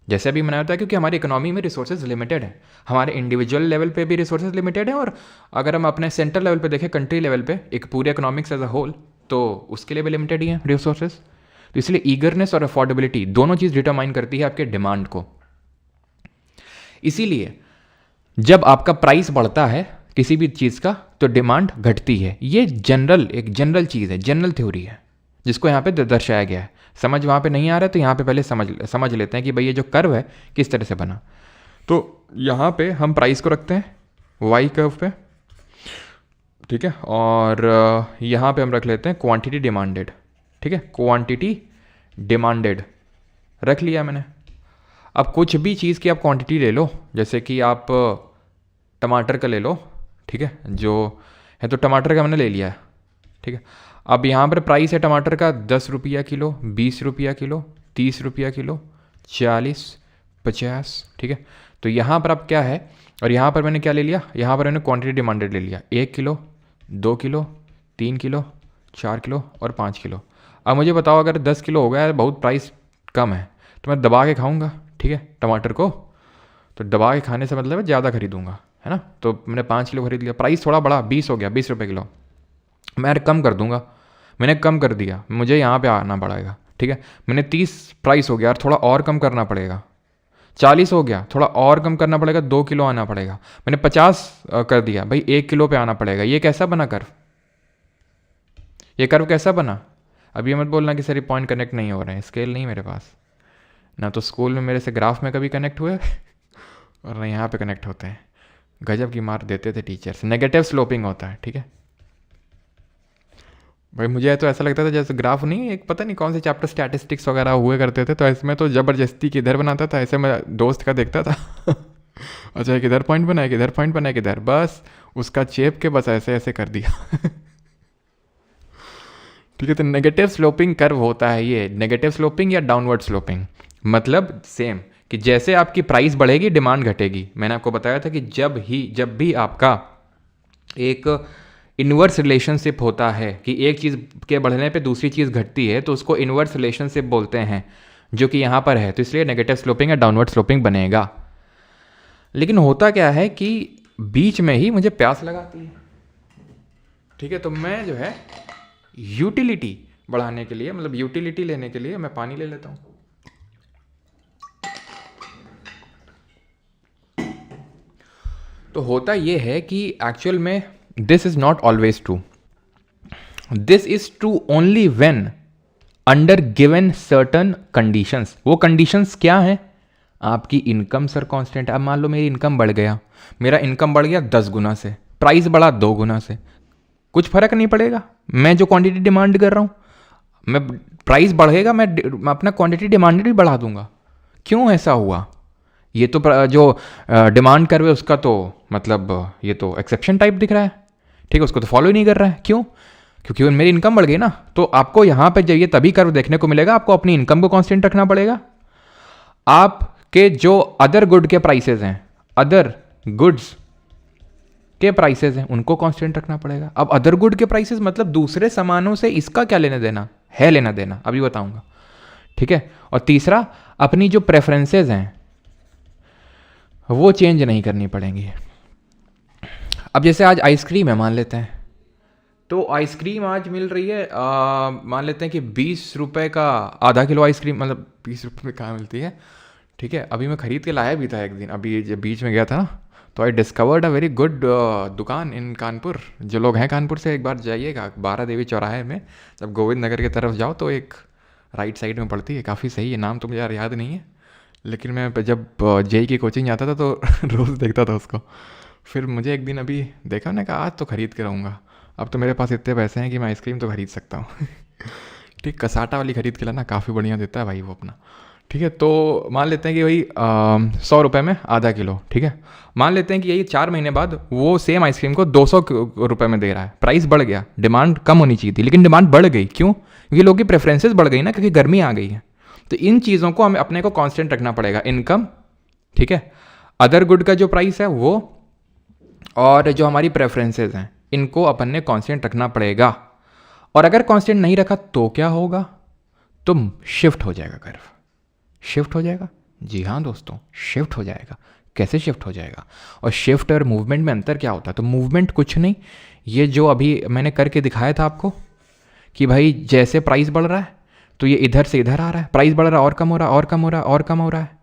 जैसे अभी मैंने बताया, क्योंकि हमारी इकोनॉमी में रिसोर्सेज लिमिटेड है, हमारे इंडिविजुअल लेवल पे भी रिसोर्सेज लिमिटेड है, और अगर हम अपने सेंट्रल लेवल पे देखें, कंट्री लेवल पे, एक पूरे इकोनॉमिक्स एज अ होल, तो उसके लिए भी लिमिटेड ही है रिसोर्सेज। तो इसलिए ईगरनेस और अफोर्डेबिलिटी दोनों चीज़ डिटरमाइन करती है आपके डिमांड को। इसीलिए जब आपका प्राइस बढ़ता है किसी भी चीज़ का तो डिमांड घटती है। ये एक जनरल चीज़ है, जनरल थ्योरी है, जिसको यहाँ पे दर्शाया गया है। समझ वहाँ पे नहीं आ रहा है तो यहाँ पे पहले समझ लेते हैं कि भाई ये जो कर्व है किस तरह से बना। तो यहाँ पे हम प्राइस को रखते हैं वाई कर्व पे, ठीक है, और यहाँ पे हम रख लेते हैं क्वांटिटी डिमांडेड। ठीक है, क्वांटिटी डिमांडेड रख लिया मैंने। अब कुछ भी चीज़ की आप क्वांटिटी ले लो, जैसे कि आप टमाटर का ले लो, ठीक है, जो है, तो टमाटर का मैंने ले लिया है। ठीक है, अब यहाँ पर प्राइस है टमाटर का 10 रुपया किलो, 20 रुपया किलो, 30 रुपया किलो, 40, 50। ठीक है, तो यहाँ पर अब क्या है, और यहाँ पर मैंने क्या ले लिया, यहाँ पर मैंने क्वांटिटी डिमांडेड ले लिया, 1 किलो, 2 किलो, 3 किलो, 4 किलो और 5 किलो। अब मुझे बताओ, अगर 10 किलो हो गया है, बहुत प्राइस कम है, तो मैं दबा के खाऊंगा, ठीक है, टमाटर को, तो दबा के खाने से मतलब है ज़्यादा खरीदूंगा, है ना। तो मैंने 5 किलो खरीद लिया, प्राइस थोड़ा बड़ा 20 हो गया, 20 रुपये किलो, मैं कम कर दूंगा, मैंने कम कर दिया, मुझे यहाँ पे आना पड़ेगा। ठीक है, मैंने 30 प्राइस हो गया और थोड़ा और कम करना पड़ेगा, 40 हो गया, थोड़ा और कम करना पड़ेगा, 2 किलो आना पड़ेगा, मैंने 50 कर दिया, भाई 1 किलो पे आना पड़ेगा। ये कैसा बना कर्व? ये कर्व कैसा बना? अब ये मत बोलना कि सर ये पॉइंट कनेक्ट नहीं हो रहे हैं, स्केल नहीं मेरे पास ना, तो स्कूल में मेरे से ग्राफ में कभी कनेक्ट हुए और ना यहाँ पे कनेक्ट होते हैं। गजब की मार देते थे टीचर्स, नेगेटिव स्लोपिंग होता है। ठीक है भाई, मुझे तो ऐसा लगता था जैसे ग्राफ नहीं, एक पता नहीं कौन से चैप्टर स्टैटिस्टिक्स वगैरह हुए करते थे, तो इसमें तो ज़बरदस्ती किधर बनाता था, ऐसे मैं दोस्त का देखता था अच्छा किधर पॉइंट बनाए, किधर पॉइंट बनाए, किधर, बस उसका चेप के बस ऐसे ऐसे कर दिया ठीक है, तो नेगेटिव स्लोपिंग कर्व होता है ये, नेगेटिव स्लोपिंग या डाउनवर्ड स्लोपिंग, मतलब सेम कि जैसे आपकी प्राइस बढ़ेगी डिमांड घटेगी। मैंने आपको बताया था कि जब भी आपका एक इन्वर्स रिलेशनशिप होता है कि एक चीज़ के बढ़ने पे दूसरी चीज़ घटती है, तो उसको इन्वर्स रिलेशनशिप बोलते हैं, जो कि यहाँ पर है, तो इसलिए नेगेटिव स्लोपिंग या डाउनवर्ड स्लोपिंग बनेगा। लेकिन होता क्या है कि बीच में ही मुझे प्यास लगाती है, ठीक है, तो मैं जो है यूटिलिटी बढ़ाने के लिए, मतलब यूटिलिटी लेने के लिए मैं पानी ले लेता हूँ। तो होता ये है कि एक्चुअल में this is not always true, this is true only when under given certain conditions. वो कंडीशंस क्या हैं? आपकी इनकम सर कांस्टेंट। अब मान लो मेरी इनकम बढ़ गया, मेरा इनकम बढ़ गया 10 गुना से, प्राइस बढ़ा 2 गुना से, कुछ फर्क नहीं पड़ेगा। मैं जो क्वांटिटी डिमांड कर रहा हूँ, मैं प्राइस बढ़ेगा, मैं अपना क्वांटिटी डिमांडेड भी बढ़ा दूंगा। क्यों ऐसा हुआ? ये तो जो डिमांड कर रहे उसका तो मतलब ये तो एक्सेप्शन टाइप दिख रहा है, ठीक है, उसको तो फॉलो ही नहीं कर रहा है। क्यों? क्योंकि मेरी इनकम बढ़ गई ना। तो आपको यहाँ पे जब ये तभी कर्व देखने को मिलेगा, आपको अपनी इनकम को कांस्टेंट रखना पड़ेगा, आपके जो अदर गुड के प्राइसेस हैं, अदर गुड्स के प्राइसेस हैं, उनको कांस्टेंट रखना पड़ेगा। अब अदर गुड के प्राइसेस मतलब दूसरे सामानों से इसका क्या लेना देना है? लेना देना अभी बताऊंगा, ठीक है। और तीसरा, अपनी जो प्रेफरेंसेस हैं वो चेंज नहीं करनी पड़ेंगी। अब जैसे आज आइसक्रीम है मान लेते हैं, तो आइसक्रीम आज मिल रही है मान लेते हैं कि 20 रुपये का आधा किलो आइसक्रीम, मतलब 20 रुपये में कहाँ मिलती है, ठीक है। अभी मैं ख़रीद के लाया भी था एक दिन, अभी जब बीच में गया था ना, तो I discovered a very good दुकान इन कानपुर। जो लोग हैं कानपुर से एक बार जाइएगा, 12 देवी चौराहे में जब गोविंद नगर की तरफ जाओ तो एक राइट साइड में पड़ती है, काफ़ी सही है। नाम तो मुझे यार याद नहीं है, लेकिन मैं जब जेई की कोचिंग जाता था तो रोज़ देखता था उसको। फिर मुझे एक दिन अभी देखा, मैंने कहा आज तो ख़रीद के रहूँगा। अब तो मेरे पास इतने पैसे हैं कि मैं आइसक्रीम तो ख़रीद सकता हूँ। ठीक, कसाटा वाली ख़रीद के लाना, काफ़ी बढ़िया देता है भाई वो अपना, ठीक है। तो मान लेते हैं कि भाई 100 रुपये में आधा किलो, ठीक है। मान लेते हैं कि यही 4 महीने बाद वो सेम आइसक्रीम को 200 रुपये में दे रहा है। प्राइस बढ़ गया, डिमांड कम होनी चाहिए थी, लेकिन डिमांड बढ़ गई। क्यों? क्योंकि लोगों की प्रेफरेंसेस बढ़ गई ना, क्योंकि गर्मी आ गई है। तो इन चीज़ों को हमें अपने को कांस्टेंट रखना पड़ेगा। इनकम, ठीक है, अदर गुड का जो प्राइस है वो, और जो हमारी प्रेफरेंसेस हैं, इनको अपन ने कांस्टेंट रखना पड़ेगा। और अगर कांस्टेंट नहीं रखा तो क्या होगा? तो शिफ्ट हो जाएगा कर्व, शिफ्ट हो जाएगा। जी हाँ दोस्तों, शिफ्ट हो जाएगा। कैसे शिफ्ट हो जाएगा? और शिफ्ट और मूवमेंट में अंतर क्या होता है? तो मूवमेंट कुछ नहीं, ये जो अभी मैंने करके दिखाया था आपको कि भाई जैसे प्राइस बढ़ रहा है तो ये इधर से इधर आ रहा है, प्राइस बढ़ रहा है और कम हो रहा है और कम हो रहा है और कम हो रहा है।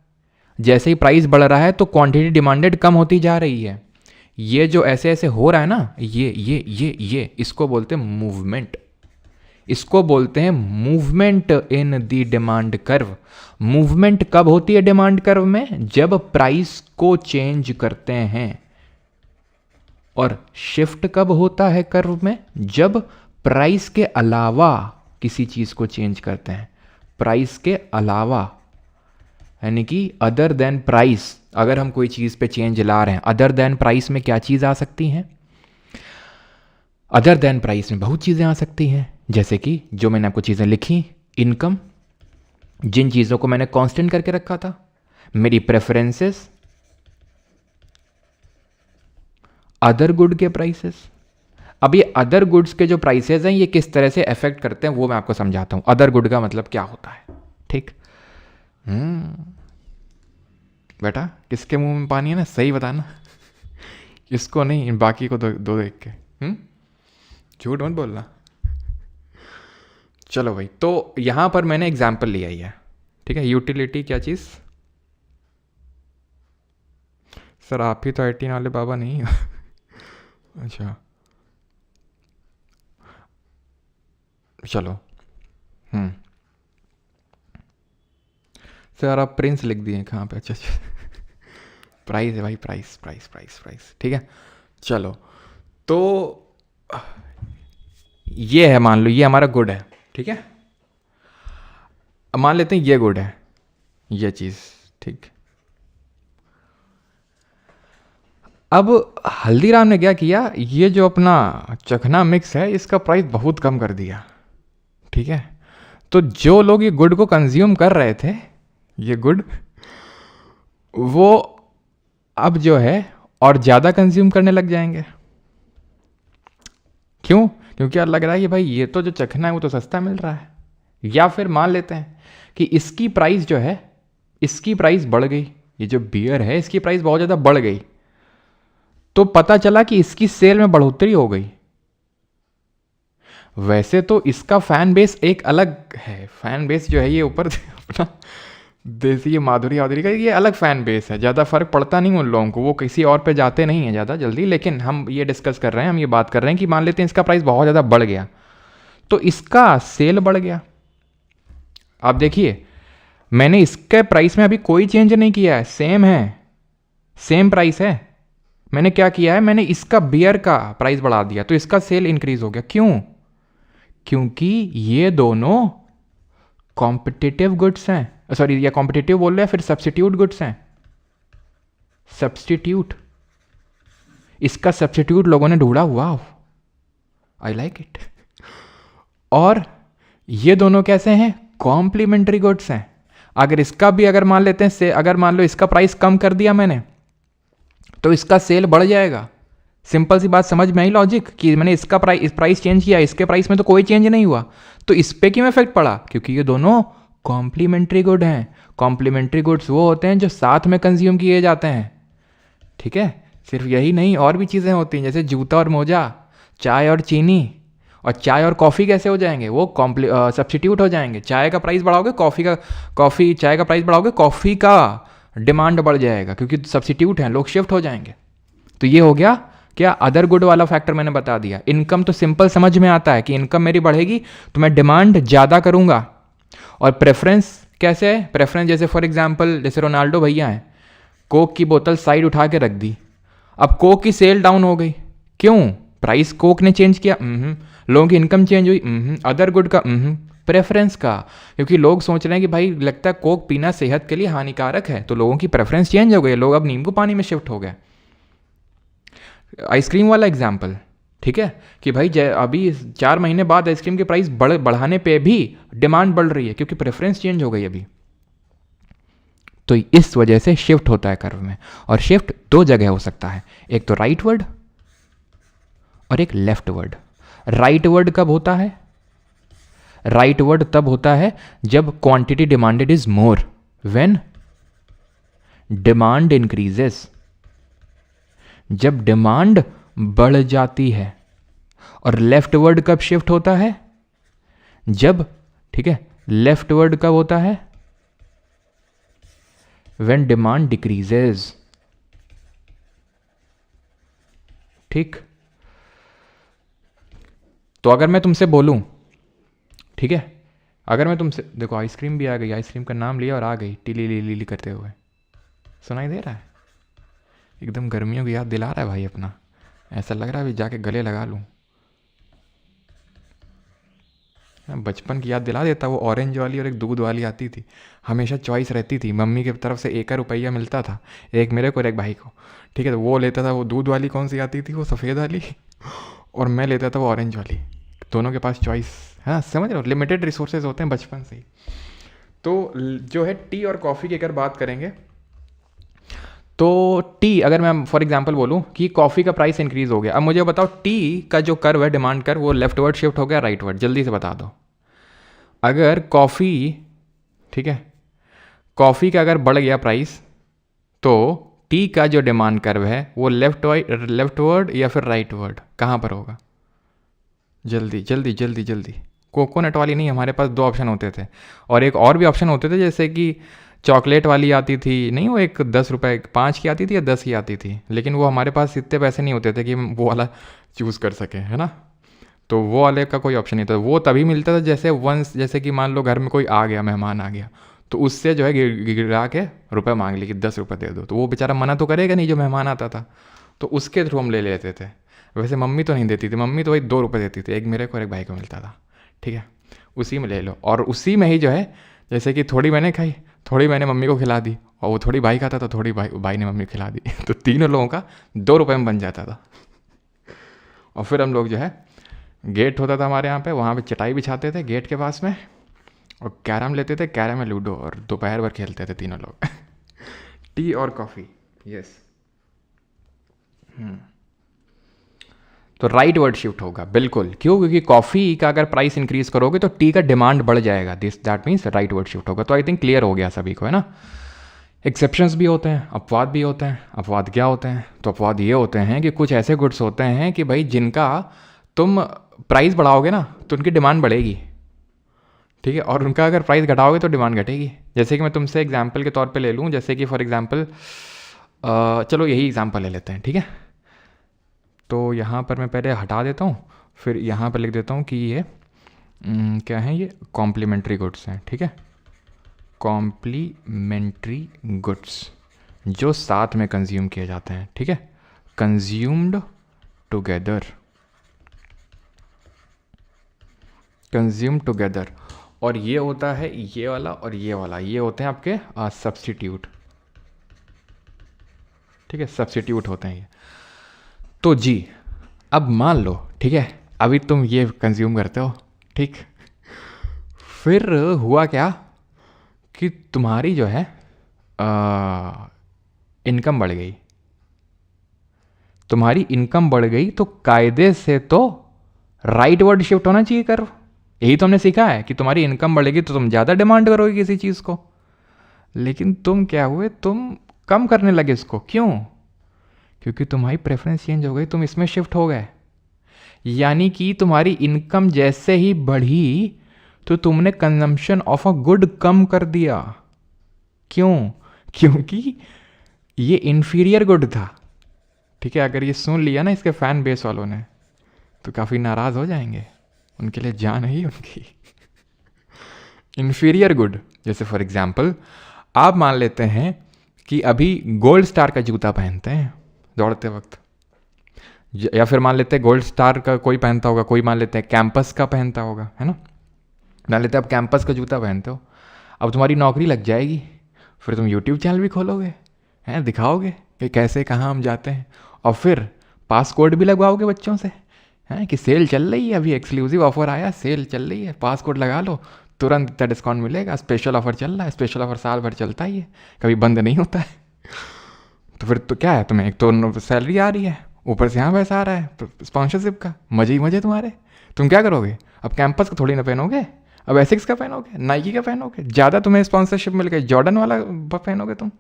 जैसे ही प्राइस बढ़ रहा है तो क्वांटिटी डिमांडेड कम होती जा रही है। ये जो ऐसे ऐसे हो रहा है ना, ये इसको बोलते हैं मूवमेंट, इसको बोलते हैं movement in the demand curve. Movement कब होती है डिमांड कर्व में? जब प्राइस को चेंज करते हैं। और शिफ्ट कब होता है कर्व में? जब प्राइस के अलावा किसी चीज को चेंज करते हैं। प्राइस के अलावा यानी कि अदर देन प्राइस, अगर हम कोई चीज पे चेंज ला रहे हैं, अदर देन प्राइस में क्या चीज आ सकती हैं? अदर देन प्राइस में बहुत चीजें आ सकती हैं, जैसे कि जो मैंने आपको चीजें लिखी, इनकम, जिन चीजों को मैंने कांस्टेंट करके रखा था, मेरी प्रेफरेंसेस, अदर गुड के प्राइसेस। अब ये अदर गुड्स के जो प्राइसेस हैं ये किस तरह से अफेक्ट करते हैं वो मैं आपको समझाता हूं। अदर गुड का मतलब क्या होता है, ठीक। बेटा किसके मुंह में पानी है ना, सही बताना। इसको नहीं, बाकी को दो देख के। झूठ मत बोलना। चलो भाई, तो यहां पर मैंने एग्जाम्पल लिया ही है, ठीक है। यूटिलिटी क्या चीज? सर आप ही तो 18 वाले बाबा नहीं। अच्छा चलो, सर आप प्रिंस लिख दिए कहाँ पे? अच्छा अच्छा, प्राइस है भाई, प्राइस प्राइस प्राइस प्राइस, ठीक है। चलो, तो ये है, मान लो ये हमारा गुड है, ठीक है। मान लेते हैं ये गुड है, ये चीज़, ठीक। अब हल्दीराम ने क्या किया, ये जो अपना चखना मिक्स है इसका प्राइस बहुत कम कर दिया, ठीक है। तो जो लोग ये गुड को कंज्यूम कर रहे थे, ये गुड, वो अब जो है और ज़्यादा कंज्यूम करने लग जाएंगे। क्यों? क्योंकि यार लग रहा है कि भाई ये तो जो चखना है वो तो सस्ता मिल रहा है। या फिर मान लेते हैं कि इसकी प्राइस जो है, इसकी प्राइस बढ़ गई, ये जो बियर है इसकी प्राइस बहुत ज़्यादा बढ़ गई, तो पता चला कि इसकी सेल में बढ़ोतरी हो गई। वैसे तो इसका फैन बेस एक अलग है, फैन बेस जो है ये ऊपर अपना देसी ये माधुरी वाधुरी का ये अलग फ़ैन बेस है, ज़्यादा फ़र्क पड़ता नहीं उन लोगों को, वो किसी और पे जाते नहीं हैं ज़्यादा जल्दी। लेकिन हम ये डिस्कस कर रहे हैं, हम ये बात कर रहे हैं कि मान लेते हैं इसका प्राइस बहुत ज़्यादा बढ़ गया, तो इसका सेल बढ़ गया। आप देखिए मैंने इसके प्राइस में अभी कोई चेंज नहीं किया है, सेम है, सेम प्राइस है। मैंने क्या किया है, मैंने इसका बियर का प्राइस बढ़ा दिया, तो इसका सेल इंक्रीज हो गया। क्यों? क्योंकि ये दोनों कॉम्पिटिटिव गुड्स हैं, सॉरी ये कॉम्पिटिटिव बोल रहे हैं, फिर सब्स्टिट्यूट गुड्स हैं। सब्स्टिट्यूट, इसका सब्स्टिट्यूट लोगों ने ढूंढा, वाह आई लाइक इट। और ये दोनों कैसे हैं? कॉम्प्लीमेंट्री गुड्स हैं। अगर इसका भी अगर मान लेते हैं अगर मान लो इसका प्राइस कम कर दिया मैंने, तो इसका सेल बढ़ जाएगा। सिंपल सी बात, समझ में आई लॉजिक कि मैंने इसका प्राइस चेंज किया, इसके प्राइस में तो कोई चेंज नहीं हुआ, तो इस पे क्यों इफेक्ट पड़ा? क्योंकि ये दोनों कॉम्प्लीमेंट्री गुड हैं। कॉम्प्लीमेंट्री गुड्स वो होते हैं जो साथ में कंज्यूम किए जाते हैं, ठीक है। सिर्फ यही नहीं, और भी चीज़ें होती हैं, जैसे जूता और मोजा, चाय और चीनी। और चाय और कॉफ़ी कैसे हो जाएंगे? वो सब्स्टिट्यूट हो जाएंगे। चाय का प्राइस बढ़ाओगे, चाय का प्राइस बढ़ाओगे, कॉफ़ी का डिमांड बढ़ जाएगा, क्योंकि सब्स्टिट्यूट हैं, लोग शिफ्ट हो जाएंगे। तो ये हो गया क्या, अदर गुड वाला फैक्टर मैंने बता दिया। इनकम तो सिंपल समझ में आता है कि इनकम मेरी बढ़ेगी तो मैं डिमांड ज़्यादा करूँगा। और प्रेफरेंस कैसे है? प्रेफरेंस जैसे फॉर एग्जांपल, जैसे रोनाल्डो भैया हैं, कोक की बोतल साइड उठा के रख दी, अब कोक की सेल डाउन हो गई। क्यों? प्राइस कोक ने चेंज किया, लोगों की इनकम चेंज हुई, अदर गुड का, प्रेफरेंस का। क्योंकि लोग सोच रहे हैं कि भाई लगता है कोक पीना सेहत के लिए हानिकारक है, तो लोगों की प्रेफरेंस चेंज हो गई, लोग अब नींबू पानी में शिफ्ट हो गए। आइसक्रीम वाला एग्जाम्पल, ठीक है, कि भाई अभी 4 महीने बाद आइसक्रीम के प्राइस बढ़ाने पे भी डिमांड बढ़ रही है, क्योंकि प्रेफरेंस चेंज हो गई अभी। तो इस वजह से शिफ्ट होता है कर्व में। और शिफ्ट 2 जगह हो सकता है, एक तो राइट वर्ड और एक लेफ्ट वर्ड। राइट वर्ड कब होता है? राइट वर्ड तब होता है जब quantity demanded is more, when demand increases, जब डिमांड बढ़ जाती है। और लेफ्ट वर्ड कब शिफ्ट होता है? जब, ठीक है, लेफ्ट वर्ड कब होता है? व्हेन डिमांड डिक्रीजेज, ठीक। तो अगर मैं तुमसे बोलूं, ठीक है, अगर मैं तुमसे, देखो आइसक्रीम भी आ गई, आइसक्रीम का नाम लिया और आ गई टीली ली ली करते हुए, सुनाई दे रहा है? एकदम गर्मियों की याद दिला रहा है भाई अपना, ऐसा लग रहा है अभी जाके गले लगा लूँ। बचपन की याद दिला देता, वो ऑरेंज वाली और एक दूध वाली आती थी, हमेशा चॉइस रहती थी, मम्मी की तरफ से 1 रुपया मिलता था, एक मेरे को और एक भाई को, ठीक है। तो वो लेता था वो दूध वाली, कौन सी आती थी वो सफ़ेद वाली, और मैं लेता था वो ऑरेंज वाली। दोनों के पास चॉइस है ना, समझ रहे हो, लिमिटेड रिसोर्सेज होते हैं बचपन से ही। तो जो है टी और कॉफ़ी की अगर बात करेंगे, तो टी अगर मैं फॉर एग्जांपल बोलूँ कि कॉफ़ी का प्राइस इंक्रीज़ हो गया, अब मुझे बताओ टी का जो कर्व है, डिमांड कर्व, वो लेफ्ट वर्ड शिफ्ट हो गया राइट वर्ड? जल्दी से बता दो। अगर कॉफ़ी, ठीक है, कॉफ़ी का अगर बढ़ गया प्राइस, तो टी का जो डिमांड कर्व है वो लेफ्ट वर्ड या फिर राइट वर्ड, कहाँ पर होगा? जल्दी जल्दी जल्दी जल्दी। कोकोनट वाली नहीं, हमारे पास 2 ऑप्शन होते थे, और एक और भी ऑप्शन होते थे, जैसे कि चॉकलेट वाली आती थी, नहीं वो एक 10 रुपये 5 की आती थी या 10 की आती थी, लेकिन वो हमारे पास इतने पैसे नहीं होते थे कि हम वो वाला चूज़ कर सकें, है ना। तो वो वाले का कोई ऑप्शन नहीं था। वो तभी मिलता था जैसे वंस, जैसे कि मान लो घर में कोई आ गया, मेहमान आ गया, तो उससे जो है गिरा के रुपये मांग ली कि 10 रुपये दे दो, तो वो बेचारा मना तो करेगा नहीं जो मेहमान आता था, तो उसके थ्रू हम ले लेते थे। वैसे मम्मी तो नहीं देती थी, मम्मी तो वही 2 रुपये देती थी, एक मेरे को और एक भाई को मिलता था, ठीक है, उसी में ले लो। और उसी में ही जो है, जैसे कि थोड़ी मैंने खाई, थोड़ी मैंने मम्मी को खिला दी, और वो थोड़ी भाई खाता था, थोड़ी भाई ने मम्मी को खिला दी, तो तीनों लोगों का 2 रुपये में बन जाता था। और फिर हम लोग जो है, गेट होता था हमारे यहाँ पे, वहाँ पे चटाई बिछाते थे गेट के पास में, और कैरम लेते थे, कैरम में लूडो, और दोपहर भर खेलते थे तीनों लोग। टी और कॉफ़ी, यस। तो राइट वर्ड शिफ्ट होगा बिल्कुल। क्यों? क्योंकि कॉफ़ी का अगर प्राइस इंक्रीज करोगे तो टी का डिमांड बढ़ जाएगा, that means right word shift होगा। तो आई थिंक क्लियर हो गया सभी को, है ना। एक्सेप्शंस भी होते हैं, अपवाद भी होते हैं। अपवाद क्या होते हैं? तो अपवाद ये होते हैं कि कुछ ऐसे गुड्स होते हैं कि भाई जिनका तुम प्राइस बढ़ाओगे ना तो उनकी डिमांड बढ़ेगी, ठीक है, और उनका अगर प्राइस घटाओगे तो डिमांड घटेगी। जैसे कि मैं तुमसे एग्जांपल के तौर पे ले लूँ, जैसे कि फॉर एग्जांपल चलो यही एग्जांपल ले लेते हैं, ठीक है। तो यहाँ पर मैं पहले हटा देता हूँ, फिर यहाँ पर लिख देता हूँ कि ये क्या है, ये कॉम्प्लीमेंट्री गुड्स हैं, ठीक है। कॉम्प्लीमेंट्री गुड्स जो साथ में कंज्यूम किए जाते हैं, ठीक है, कंज्यूम्ड टुगेदर, कंज्यूम टुगेदर। और ये होता है ये वाला और ये वाला, ये होते हैं आपके सब्स्टिट्यूट, ठीक है, सब्स्टिट्यूट होते हैं ये। तो जी अब मान लो, ठीक है, अभी तुम ये कंज्यूम करते हो, ठीक, फिर हुआ क्या कि तुम्हारी जो है इनकम बढ़ गई, तुम्हारी इनकम बढ़ गई, तो कायदे से तो राइट वर्ड शिफ्ट होना चाहिए कर्व। यही तो हमने सीखा है कि तुम्हारी इनकम बढ़ेगी तो तुम ज़्यादा डिमांड करोगे किसी चीज़ को, लेकिन तुम क्या हुए, तुम कम करने लगे इसको। क्यों? क्योंकि तुम्हारी प्रेफरेंस चेंज हो गई, तुम इसमें शिफ्ट हो गए। यानी कि तुम्हारी इनकम जैसे ही बढ़ी तो तुमने consumption of a good come कर दिया। क्यों? क्योंकि ये इन्फीरियर गुड था, ठीक है। अगर ये सुन लिया ना इसके फैन बेस वालों ने तो काफ़ी नाराज़ हो जाएंगे, उनके लिए जान है ही उनकी। इन्फीरियर गुड, जैसे फॉर एग्जांपल आप मान लेते हैं कि अभी गोल्ड स्टार का जूता पहनते हैं दौड़ते वक्त, या फिर मान लेते हैं गोल्ड स्टार का कोई पहनता होगा, कोई मान लेते हैं कैंपस का पहनता होगा, है ना। मान लेते हैं आप कैंपस का जूता पहनते हो, अब तुम्हारी नौकरी लग जाएगी, फिर तुम यूट्यूब चैनल भी खोलोगे, हैं, दिखाओगे कि कैसे कहाँ हम जाते हैं, और फिर पास कोड भी लगवाओगे बच्चों से, हैं, कि सेल चल रही है, अभी एक्सक्लूसिव ऑफर आया, सेल चल रही है, पास कोड लगा लो, तुरंत इतना डिस्काउंट मिलेगा, स्पेशल ऑफर चल रहा है। स्पेशल ऑफर साल भर चलता ही है, कभी बंद नहीं होता है। तो फिर तो क्या है, तुम्हें एक तो सैलरी आ रही है, ऊपर से यहाँ पैसा आ रहा है स्पॉन्सरशिप का, मजे ही मजे तुम्हारे। तुम क्या करोगे, अब कैंपस का थोड़ी ना पहनोगे, अब एसिक्स का पहनोगे, नाइकी का पहनोगे, ज़्यादा तुम्हें स्पॉन्सरशिप मिल गई, जॉर्डन वाला पहनोगे तुम।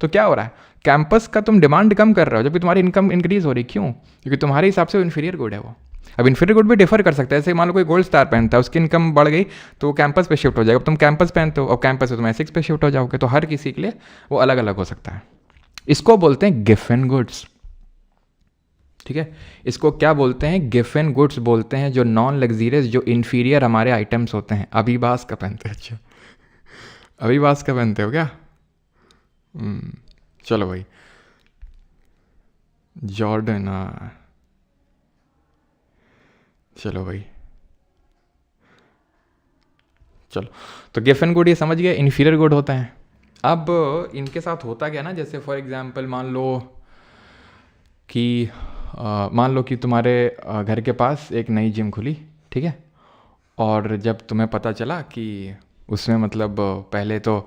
तो क्या हो रहा है, कैंपस का तुम डिमांड कम कर रहे हो जबकि तुम्हारी इनकम इंक्रीज हो रही। क्यों? क्योंकि तुम्हारे हिसाब से वो इन्फीरियर गुड है वो। अब इन्फीरियर गुड भी डिफर कर सकता है, जैसे मान लो कोई गोल्ड स्टार पहनता है, उसकी इनकम बढ़ गई तो वो कैंपस पे शिफ्ट हो जाएगा। अब तुम कैंपस पहनते हो, अब कैंपस से तुम एसिक्स पे शिफ्ट हो जाओगे, तो हर किसी के लिए वो अलग अलग हो सकता है। इसको बोलते हैं गिफन गुड्स, ठीक है। इसको क्या बोलते हैं, गिफन गुड्स बोलते हैं, जो नॉन लग्जीरियस, जो इन्फीरियर हमारे आइटम्स होते हैं। अभिबास का पहनते हैं, अच्छा अभिबास का पहनते हो क्या? चलो भाई, जॉर्डन, चलो भाई, चलो। तो गिफन गुड ये समझ गए, इन्फीरियर गुड होता है। अब इनके साथ होता क्या ना, जैसे फॉर एग्जांपल मान लो कि तुम्हारे घर के पास एक नई जिम खुली, ठीक है, और जब तुम्हें पता चला कि उसमें मतलब पहले तो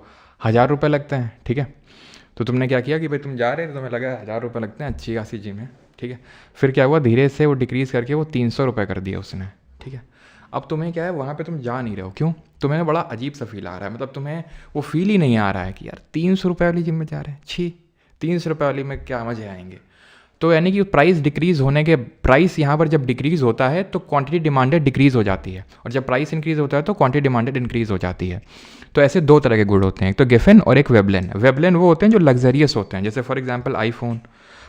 1000 रुपये लगते हैं, ठीक है, तो तुमने क्या किया कि भाई तुम जा रहे थे, तुम्हें लगा 1000 रुपये लगते हैं, अच्छी खासी जिम है, ठीक है। फिर क्या हुआ, धीरे से वो डिक्रीज़ करके वो 300 रुपये कर दिया उसने, ठीक है। अब तुम्हें क्या है, वहाँ पे तुम जा नहीं रहे हो। क्यों? तुम्हें बड़ा अजीब सा फील आ रहा है, मतलब तुम्हें वो फील ही नहीं आ रहा है कि यार 300 रुपये वाली जिम में जा रहे हैं, छी 300 रुपये वाली में क्या मज़े आएंगे। तो यानी कि प्राइस डिक्रीज़ होने के, प्राइस यहाँ पर जब डिक्रीज़ होता है तो क्वांटिटी डिमांडेड डिक्रीज़ हो जाती है, और जब प्राइस इंक्रीज़ होता है तो क्वांटिटी डिमांडेड इंक्रीज़ हो जाती है। तो ऐसे दो तरह के गुड होते हैं, एक तो गिफन और एक वेबलेन। वेबलेन वो होते हैं जो लग्जरियस होते हैं, जैसे फॉर एग्जांपल आईफोन।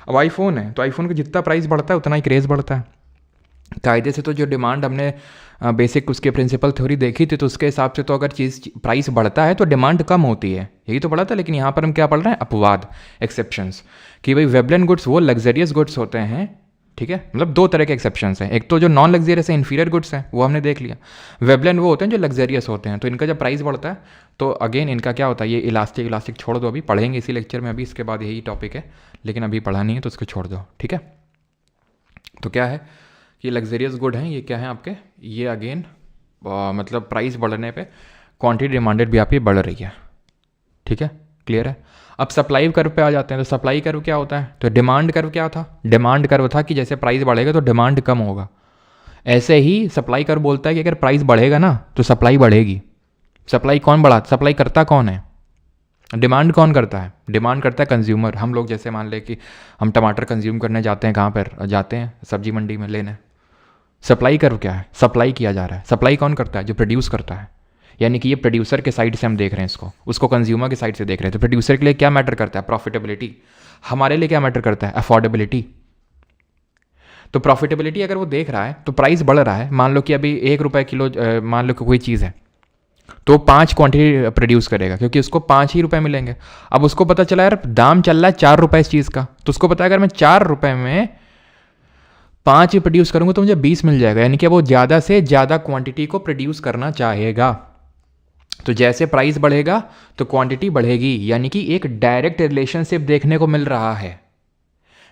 अब आईफोन है तो आईफोन का जितना प्राइस बढ़ता है उतना ही क्रेज़ बढ़ता है। कायदे से तो जो डिमांड हमने बेसिक उसके प्रिंसिपल थ्योरी देखी थी, तो उसके हिसाब से तो अगर चीज़ प्राइस बढ़ता है तो डिमांड कम होती है, यही तो पढ़ा था। लेकिन यहाँ पर हम क्या पढ़ रहे हैं, अपवाद, एक्सेप्शंस, कि भाई वेबलेन गुड्स वो लग्जरियस गुड्स होते हैं, ठीक है। मतलब दो तरह के एक्सेप्शंस हैं, एक तो जो नॉन लग्जरियस है, इन्फीरियर गुड्स हैं, वो हमने देख लिया। वेबलेन वो होते हैं जो लग्जरियस होते हैं, तो इनका जब प्राइस बढ़ता है तो अगेन इनका क्या होता है, ये इलास्टिक छोड़ दो, अभी पढ़ेंगे इसी लेक्चर में, अभी इसके बाद यही टॉपिक है, लेकिन अभी पढ़ा नहीं है तो उसको छोड़ दो, ठीक है। तो क्या है, ये लग्जरियस गुड हैं, ये क्या है आपके, ये अगेन मतलब प्राइस बढ़ने पे क्वांटिटी डिमांडेड भी आपकी बढ़ रही है, ठीक है, क्लियर है। अब सप्लाई कर्व पे आ जाते हैं, तो सप्लाई कर्व क्या होता है, तो डिमांड कर्व क्या था, डिमांड कर्व था कि जैसे प्राइस बढ़ेगा तो डिमांड कम होगा, ऐसे ही सप्लाई कर्व बोलता है कि अगर प्राइस बढ़ेगा ना तो सप्लाई बढ़ेगी। सप्लाई कौन बढ़ाता, सप्लाई करता कौन है, डिमांड कौन करता है, डिमांड करता है कंज्यूमर। हम लोग जैसे मान ले कि हम टमाटर कंज्यूम करने जाते हैं, कहाँ पर जाते हैं, सब्जी मंडी में लेने। सप्लाई कर्व क्या है, सप्लाई किया जा रहा है, सप्लाई कौन करता है, जो प्रोड्यूस करता है। यानी कि ये प्रोड्यूसर के साइड से हम देख रहे हैं इसको, उसको कंज्यूमर के साइड से देख रहे हैं। तो प्रोड्यूसर के लिए क्या मैटर करता है? प्रॉफिटेबिलिटी। हमारे लिए क्या मैटर करता है? अफोर्डेबिलिटी। तो प्रॉफिटेबिलिटी अगर वो देख रहा है तो प्राइस बढ़ रहा है। मान लो कि अभी 1 रुपये किलो, मान लो कि कोई चीज़ है तो 5 क्वांटिटी प्रोड्यूस करेगा क्योंकि उसको 5 ही रुपये मिलेंगे। अब उसको पता चला यार दाम चल रहा है 4 रुपये इस चीज़ का, तो उसको पता है अगर मैं 4 रुपये में 5 ही प्रोड्यूस करूंगा तो मुझे 20 मिल जाएगा, यानी कि वो ज़्यादा से ज़्यादा क्वांटिटी को प्रोड्यूस करना चाहेगा। तो जैसे प्राइस बढ़ेगा तो क्वांटिटी बढ़ेगी, यानी कि एक डायरेक्ट रिलेशनशिप देखने को मिल रहा है।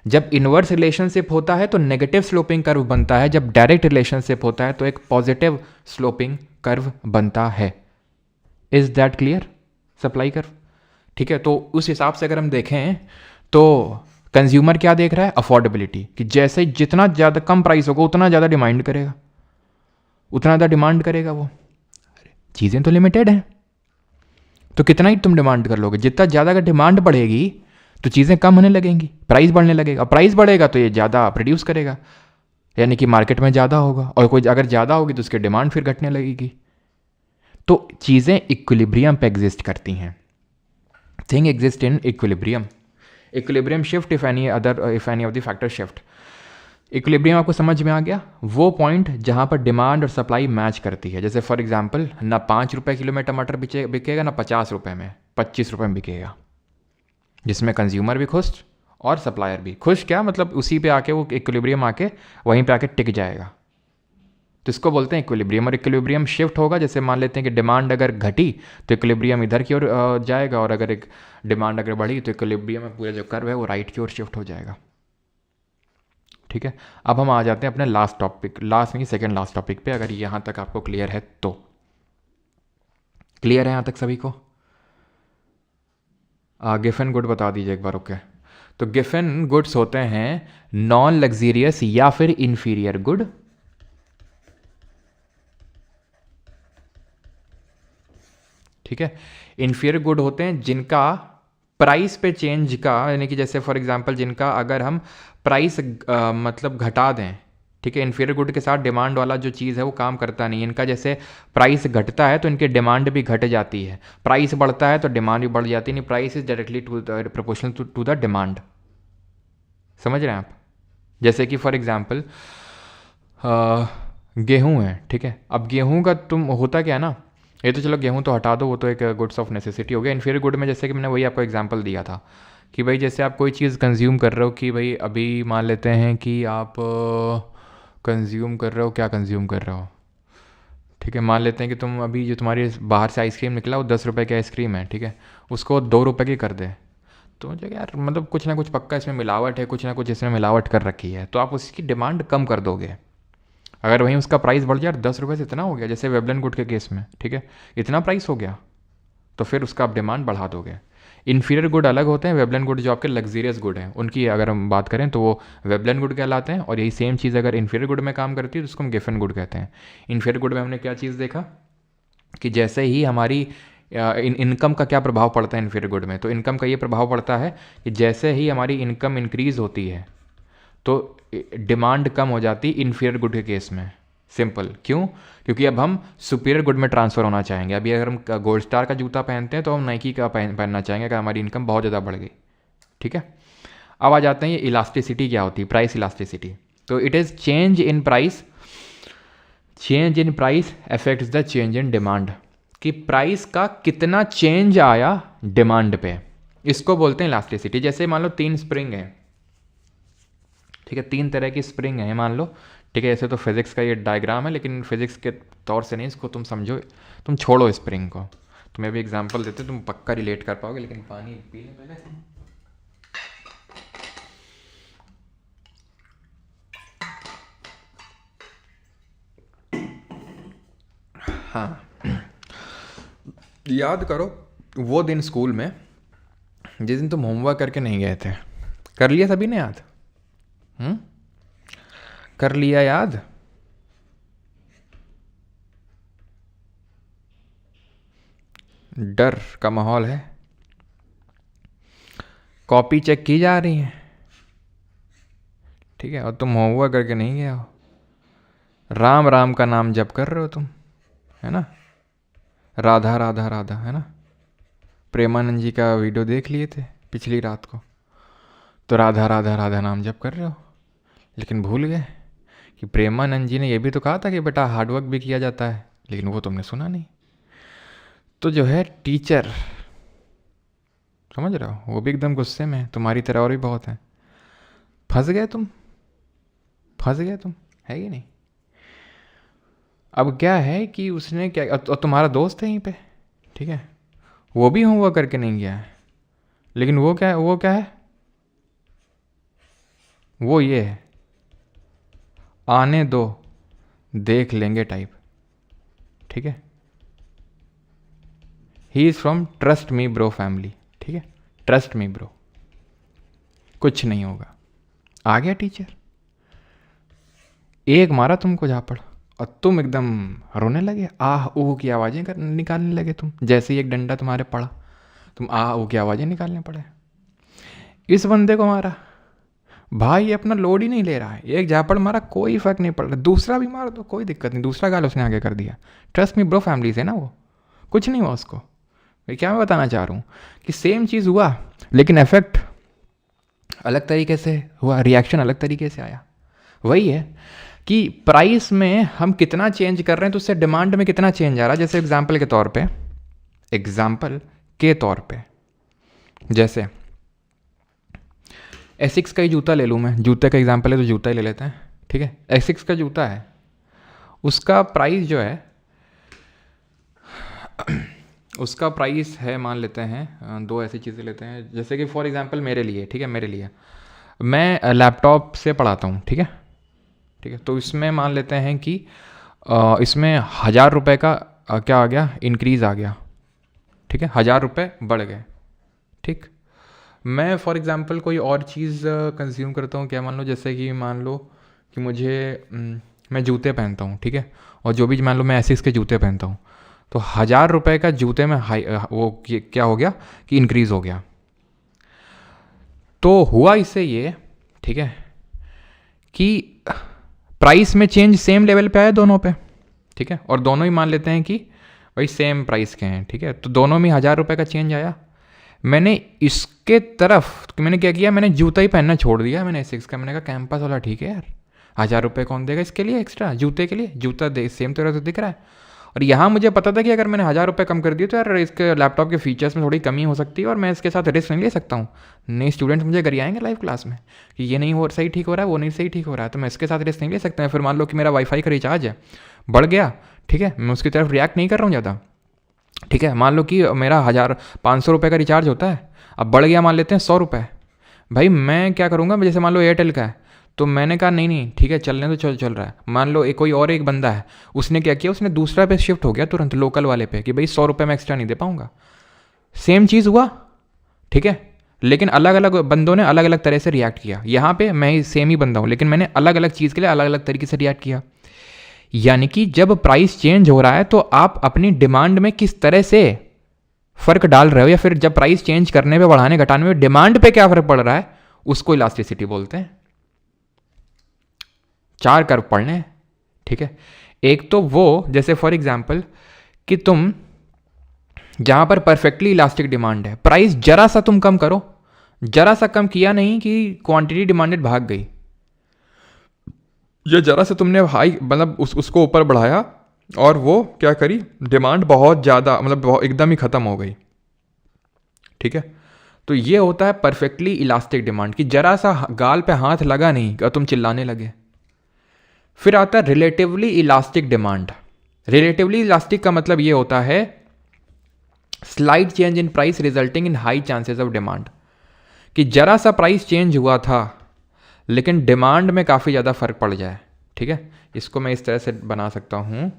जब इनवर्स रिलेशनशिप होता है तो नेगेटिव स्लोपिंग कर्व बनता है, जब डायरेक्ट रिलेशनशिप होता है तो एक पॉजिटिव स्लोपिंग कर्व बनता है। Is that clear? Supply curve, ठीक है। तो उस हिसाब से अगर हम देखें तो कंज्यूमर क्या देख रहा है? अफोर्डेबिलिटी, कि जैसे जितना ज़्यादा कम प्राइस होगा उतना ज़्यादा डिमांड करेगा, उतना ज़्यादा डिमांड करेगा वो। चीज़ें तो लिमिटेड हैं, तो कितना ही तुम डिमांड कर लोगे? जितना ज़्यादा अगर डिमांड बढ़ेगी तो चीज़ें कम होने लगेंगी, प्राइस बढ़ने लगेगा। प्राइस बढ़ेगा तो ये ज़्यादा प्रोड्यूस करेगा, यानी कि मार्केट में ज़्यादा होगा, और कोई अगर ज़्यादा होगी तो उसकी डिमांड फिर घटने लगेगी। तो चीज़ें इक्विलिब्रियम पे एग्जिस्ट करती हैं। Thing exist in equilibrium. Equilibrium shift if any of the factor shift. Equilibrium आपको समझ में आ गया? वो पॉइंट जहाँ पर डिमांड और सप्लाई मैच करती है। जैसे फॉर एग्जांपल ना 5 रुपये किलो में टमाटर बिकेगा, ना 50 रुपये में, 25 रुपये में बिकेगा, जिसमें कंज्यूमर भी खुश और सप्लायर भी खुश। क्या मतलब? उसी पे आके वो इक्विलिब्रियम आके वहीं पे आके टिक जाएगा। तो इसको बोलते हैं इक्विलिब्रियम। और इक्विलिब्रियम शिफ्ट होगा, जैसे मान लेते हैं कि डिमांड अगर घटी तो इक्विलिब्रियम इधर की ओर जाएगा, और अगर एक डिमांड अगर बढ़ी तो इक्विलिब्रियम में पूरा जो कर्व है वो राइट की ओर शिफ्ट हो जाएगा। ठीक है, अब हम आ जाते हैं अपने लास्ट टॉपिक, लास्ट नहीं सेकंड लास्ट टॉपिक पे। अगर यहाँ तक आपको क्लियर है तो क्लियर है यहाँ तक सभी को? गिफन गुड बता दीजिए एक बार। ओके, तो गिफन गुड्स होते हैं नॉन लग्जीरियस या फिर इंफीरियर गुड। ठीक है, इंफीरियर गुड होते हैं जिनका प्राइस पे चेंज का, यानी कि जैसे फॉर एग्जांपल जिनका अगर हम प्राइस मतलब घटा दें, ठीक है, इंफीरियर गुड के साथ डिमांड वाला जो चीज़ है वो काम करता नहीं। इनका जैसे प्राइस घटता है तो इनकी डिमांड भी घट जाती है, प्राइस बढ़ता है तो डिमांड भी बढ़ जाती है। नहीं, price is directly proportional to the demand. समझ रहे हैं आप? जैसे कि फॉर एग्जांपल गेहूँ है, ठीक है। अब गेहूँ का तुम होता क्या है ना, ये तो चलो गेहूँ तो हटा दो, वो तो एक गुड्स ऑफ नेसेसिटी हो गया। इन्फीरियर गुड में जैसे कि मैंने वही आपको एग्जांपल दिया था कि भाई जैसे आप कोई चीज़ कंज्यूम कर रहे हो, कि भाई अभी मान लेते हैं कि आप कंज्यूम कर रहे हो, क्या कंज्यूम कर रहे हो, ठीक है, मान लेते हैं कि तुम अभी जो तुम्हारी बाहर से आइसक्रीम निकला वो 10 रुपये की आइसक्रीम है, ठीक है, उसको 2 रुपये की कर दे, तो मुझे यार मतलब कुछ ना कुछ पक्का इसमें मिलावट है, कुछ ना कुछ इसमें मिलावट कर रखी है, तो आप उसकी डिमांड कम कर दोगे। अगर वहीं उसका प्राइस बढ़ जाए 10 रुपये से इतना हो गया, जैसे वेबलन गुड के केस में, ठीक है, इतना प्राइस हो गया, तो फिर उसका आप डिमांड बढ़ा दोगे। इन्फीरियर गुड अलग होते हैं, वेबलन गुड जो आपके लग्जीरियस गुड हैं उनकी अगर हम बात करें तो वो वेबलन गुड कहलाते हैं, और यही सेम चीज़ अगर इन्फीरियर गुड में काम करती है तो उसको हम गिफन गुड कहते हैं। इन्फीरियर गुड में हमने क्या चीज़ देखा कि जैसे ही हमारी इनकम का क्या प्रभाव पड़ता है इन्फीरियर गुड में, तो इनकम का ये प्रभाव पड़ता है कि जैसे ही हमारी इनकम इंक्रीज़ होती है तो डिमांड कम हो जाती इन्फीरियर गुड के केस में। सिंपल, क्यों? क्योंकि अब हम सुपीरियर गुड में ट्रांसफ़र होना चाहेंगे। अभी अगर हम गोल्ड स्टार का जूता पहनते हैं तो हम नाइकी का पहनना चाहेंगे अगर हमारी इनकम बहुत ज़्यादा बढ़ गई। ठीक है, अब आ जाते हैं ये इलास्टिसिटी क्या होती है, प्राइस इलास्टिसिटी। तो it is change in price, change in price affects the change in demand, कि प्राइस का कितना चेंज आया डिमांड पे, इसको बोलते हैं इलास्टिसिटी। जैसे मान लो 3 स्प्रिंग है, ठीक है, 3 तरह की स्प्रिंग है मान लो, ठीक है। ऐसे तो फिजिक्स का ये डायग्राम है, लेकिन फिजिक्स के तौर से नहीं, इसको तुम समझो, तुम छोड़ो स्प्रिंग को, तुम्हें भी एग्जांपल देते तुम पक्का रिलेट कर पाओगे, लेकिन पानी पी ले पहले। हाँ, याद करो वो दिन स्कूल में जिस दिन तुम होमवर्क करके नहीं गए थे। कर लिया सभी ने याद? कर लिया याद? डर का माहौल है, कॉपी चेक की जा रही है, ठीक है, और तुम होमवर्क करके नहीं गए हो, राम राम का नाम जप कर रहे हो तुम, है ना, राधा राधा राधा, है ना? प्रेमानंद जी का वीडियो देख लिए थे पिछली रात को, तो राधा राधा राधा नाम जप कर रहे हो, लेकिन भूल गए कि प्रेमानंद जी ने ये भी तो कहा था कि बेटा हार्डवर्क भी किया जाता है, लेकिन वो तुमने सुना नहीं। तो जो है टीचर, समझ रहे हो, वो भी एकदम गुस्से में है, तुम्हारी तरह और भी बहुत है। फंस गए तुम, फंस गए तुम, है कि नहीं? अब क्या है कि उसने क्या, और तुम्हारा दोस्त है यहीं पे, ठीक है, वो भी होमवर्क करके नहीं गया है, लेकिन वो क्या है, वो क्या है, वो ये है, आने दो देख लेंगे टाइप, ठीक है। He is from trust me bro family, ठीक है, ट्रस्ट मी ब्रो, कुछ नहीं होगा। आ गया टीचर, एक मारा तुमको झापड़ और तुम एकदम रोने लगे, आह ऊह की आवाज़ें निकालने लगे तुम, जैसे ही एक डंडा तुम्हारे पड़ा तुम आह ऊह की आवाज़ें निकालने पड़े। इस बंदे को मारा, भाई अपना लोड ही नहीं ले रहा है, एक झापड़ मारा कोई फर्क नहीं पड़ रहा, दूसरा भी मार दो कोई दिक्कत नहीं, दूसरा गाल उसने आगे कर दिया। ट्रस्ट मी ब्रो फैमिली से ना, वो कुछ नहीं हुआ उसको। क्या मैं बताना चाह रहा हूँ कि सेम चीज़ हुआ, लेकिन इफेक्ट अलग तरीके से हुआ, रिएक्शन अलग तरीके से आया। वही है कि प्राइस में हम कितना चेंज कर रहे हैं तो उससे डिमांड में कितना चेंज आ रहा है। जैसे एग्जाम्पल के तौर पे जैसे एसिक्स का ही जूता ले लूँ मैं, जूते का एग्जाम्पल है तो जूता ही ले लेते हैं, ठीक है। एसिक्स का जूता है, उसका प्राइस जो है उसका प्राइस है, मान लेते हैं दो ऐसी चीज़ें लेते हैं, जैसे कि फॉर एग्जांपल मेरे लिए, ठीक है, मेरे लिए मैं लैपटॉप से पढ़ाता हूँ, ठीक है, ठीक है, तो इसमें मान लेते हैं कि इसमें 1000 रुपये का क्या आ गया, इंक्रीज़ आ गया, ठीक है, 1000 रुपये बढ़ गए, ठीक। मैं फॉर एग्जांपल कोई और चीज़ कंज्यूम करता हूँ, क्या मान लो, जैसे कि मान लो कि मैं जूते पहनता हूँ, ठीक है, और जो भी मान लो मैं एसिक्स के जूते पहनता हूँ, तो 1000 रुपये का जूते में क्या हो गया कि इंक्रीज़ हो गया। तो हुआ इससे ये, ठीक है, कि प्राइस में चेंज सेम लेवल पे आया दोनों पे, ठीक है, और दोनों ही मान लेते हैं कि भाई सेम प्राइस के हैं, ठीक है, तो दोनों में 1000 रुपये का चेंज आया। मैंने इसके तरफ मैंने क्या किया, मैंने जूता ही पहनना छोड़ दिया, मैंने एसिक्स का, मैंने कहा कैंपस वाला ठीक है यार, 1000 रुपये कौन देगा इसके लिए एक्स्ट्रा, जूते के लिए, जूता दे सेम तरह तो दिख रहा है। और यहाँ मुझे पता था कि अगर मैंने 1000 रुपये कम कर दिए तो यार इसके लैपटॉप के फीचर्स में थोड़ी कमी हो सकती है और मैं इसके साथ रिस्क नहीं ले सकता हूँ। नए स्टूडेंट्स मुझे गरियाएंगे लाइव क्लास में कि ये नहीं हो सही ठीक हो रहा है, वो नहीं सही ठीक हो रहा है, तो मैं इसके साथ रिस्क नहीं ले सकता। फिर मान लो कि मेरा वाईफाई का रिचार्ज है बढ़ गया, ठीक है, मैं उसकी तरफ रिएक्ट नहीं कर रहा हूँ ज़्यादा, ठीक है, मान लो कि मेरा 1500 रुपये का रिचार्ज होता है, अब बढ़ गया मान लेते हैं 100 रुपये, भाई मैं क्या करूँगा, जैसे मान लो एयरटेल का है तो मैंने कहा नहीं ठीक है चलने तो चल रहा है। मान लो कोई और एक बंदा है, उसने क्या किया, उसने दूसरा पे शिफ्ट हो गया तुरंत लोकल वाले पे कि भाई 100 रुपये मैं एक्स्ट्रा नहीं दे पाऊंगा। सेम चीज़ हुआ, ठीक है, लेकिन अलग अलग बंदों ने अलग अलग तरह से रिएक्ट किया। यहाँ पे मैं सेम ही बंदा हूँ लेकिन मैंने अलग अलग चीज़ के लिए अलग अलग तरीके से रिएक्ट किया। यानी कि जब प्राइस चेंज हो रहा है तो आप अपनी डिमांड में किस तरह से फ़र्क डाल रहे हो, या फिर जब प्राइस चेंज करने पे बढ़ाने घटाने में डिमांड पे क्या फ़र्क पड़ रहा है, उसको इलास्टिसिटी बोलते हैं। 4 कर्व पढ़ने हैं, ठीक है। एक तो वो जैसे फॉर एग्जांपल कि तुम जहां पर परफेक्टली इलास्टिक डिमांड है, प्राइस जरा सा तुम कम करो, जरा सा कम किया नहीं कि क्वांटिटी डिमांडेड भाग गई, या जरा सा तुमने हाई मतलब उसको ऊपर बढ़ाया और वो क्या करी, डिमांड बहुत ज़्यादा मतलब एकदम ही ख़त्म हो गई, ठीक है। तो ये होता है परफेक्टली इलास्टिक डिमांड कि जरा सा गाल पे हाथ लगा नहीं और तुम चिल्लाने लगे। फिर आता है relatively elastic demand. Relatively elastic का मतलब ये होता है slide change in price resulting in high chances of demand, कि जरा सा प्राइस चेंज हुआ था लेकिन डिमांड में काफ़ी ज़्यादा फर्क पड़ जाए, ठीक है। इसको मैं इस तरह से बना सकता हूँ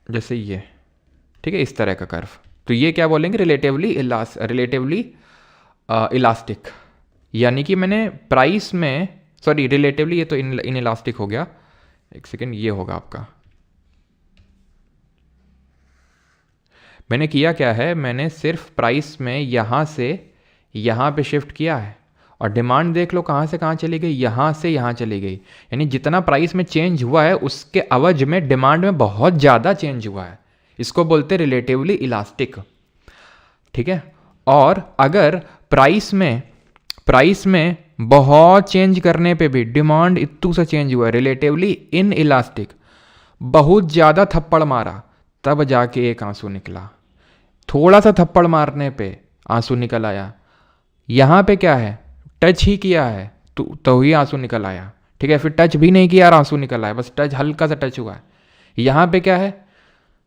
जैसे ये, ठीक है, इस तरह का कर्व। तो ये क्या बोलेंगे, रिलेटिवली इलास्टिक, यानी कि मैंने प्राइस में सॉरी रिलेटिवली, ये तो इन इलास्टिक हो गया, एक सेकेंड, ये होगा आपका, मैंने किया क्या है, मैंने सिर्फ प्राइस में यहाँ से यहाँ पे शिफ्ट किया है और डिमांड देख लो कहाँ से कहाँ चली गई, यहाँ से यहाँ चली गई। यानी जितना प्राइस में चेंज हुआ है उसके अवज में डिमांड में बहुत ज़्यादा चेंज हुआ है। इसको बोलते हैं रिलेटिवली इलास्टिक, ठीक है। और अगर प्राइस में बहुत चेंज करने पे भी डिमांड इतू सा चेंज हुआ है, रिलेटिवली इन इलास्टिक, बहुत ज़्यादा थप्पड़ मारा तब जाके एक आंसू निकला। थोड़ा सा थप्पड़ मारने पे आंसू निकल आया। यहाँ पे क्या है, टच ही किया है तो ही आंसू निकल आया, ठीक है। फिर टच भी नहीं किया और आंसू निकल आया, बस टच हल्का सा टच हुआ है। यहाँ पे क्या है,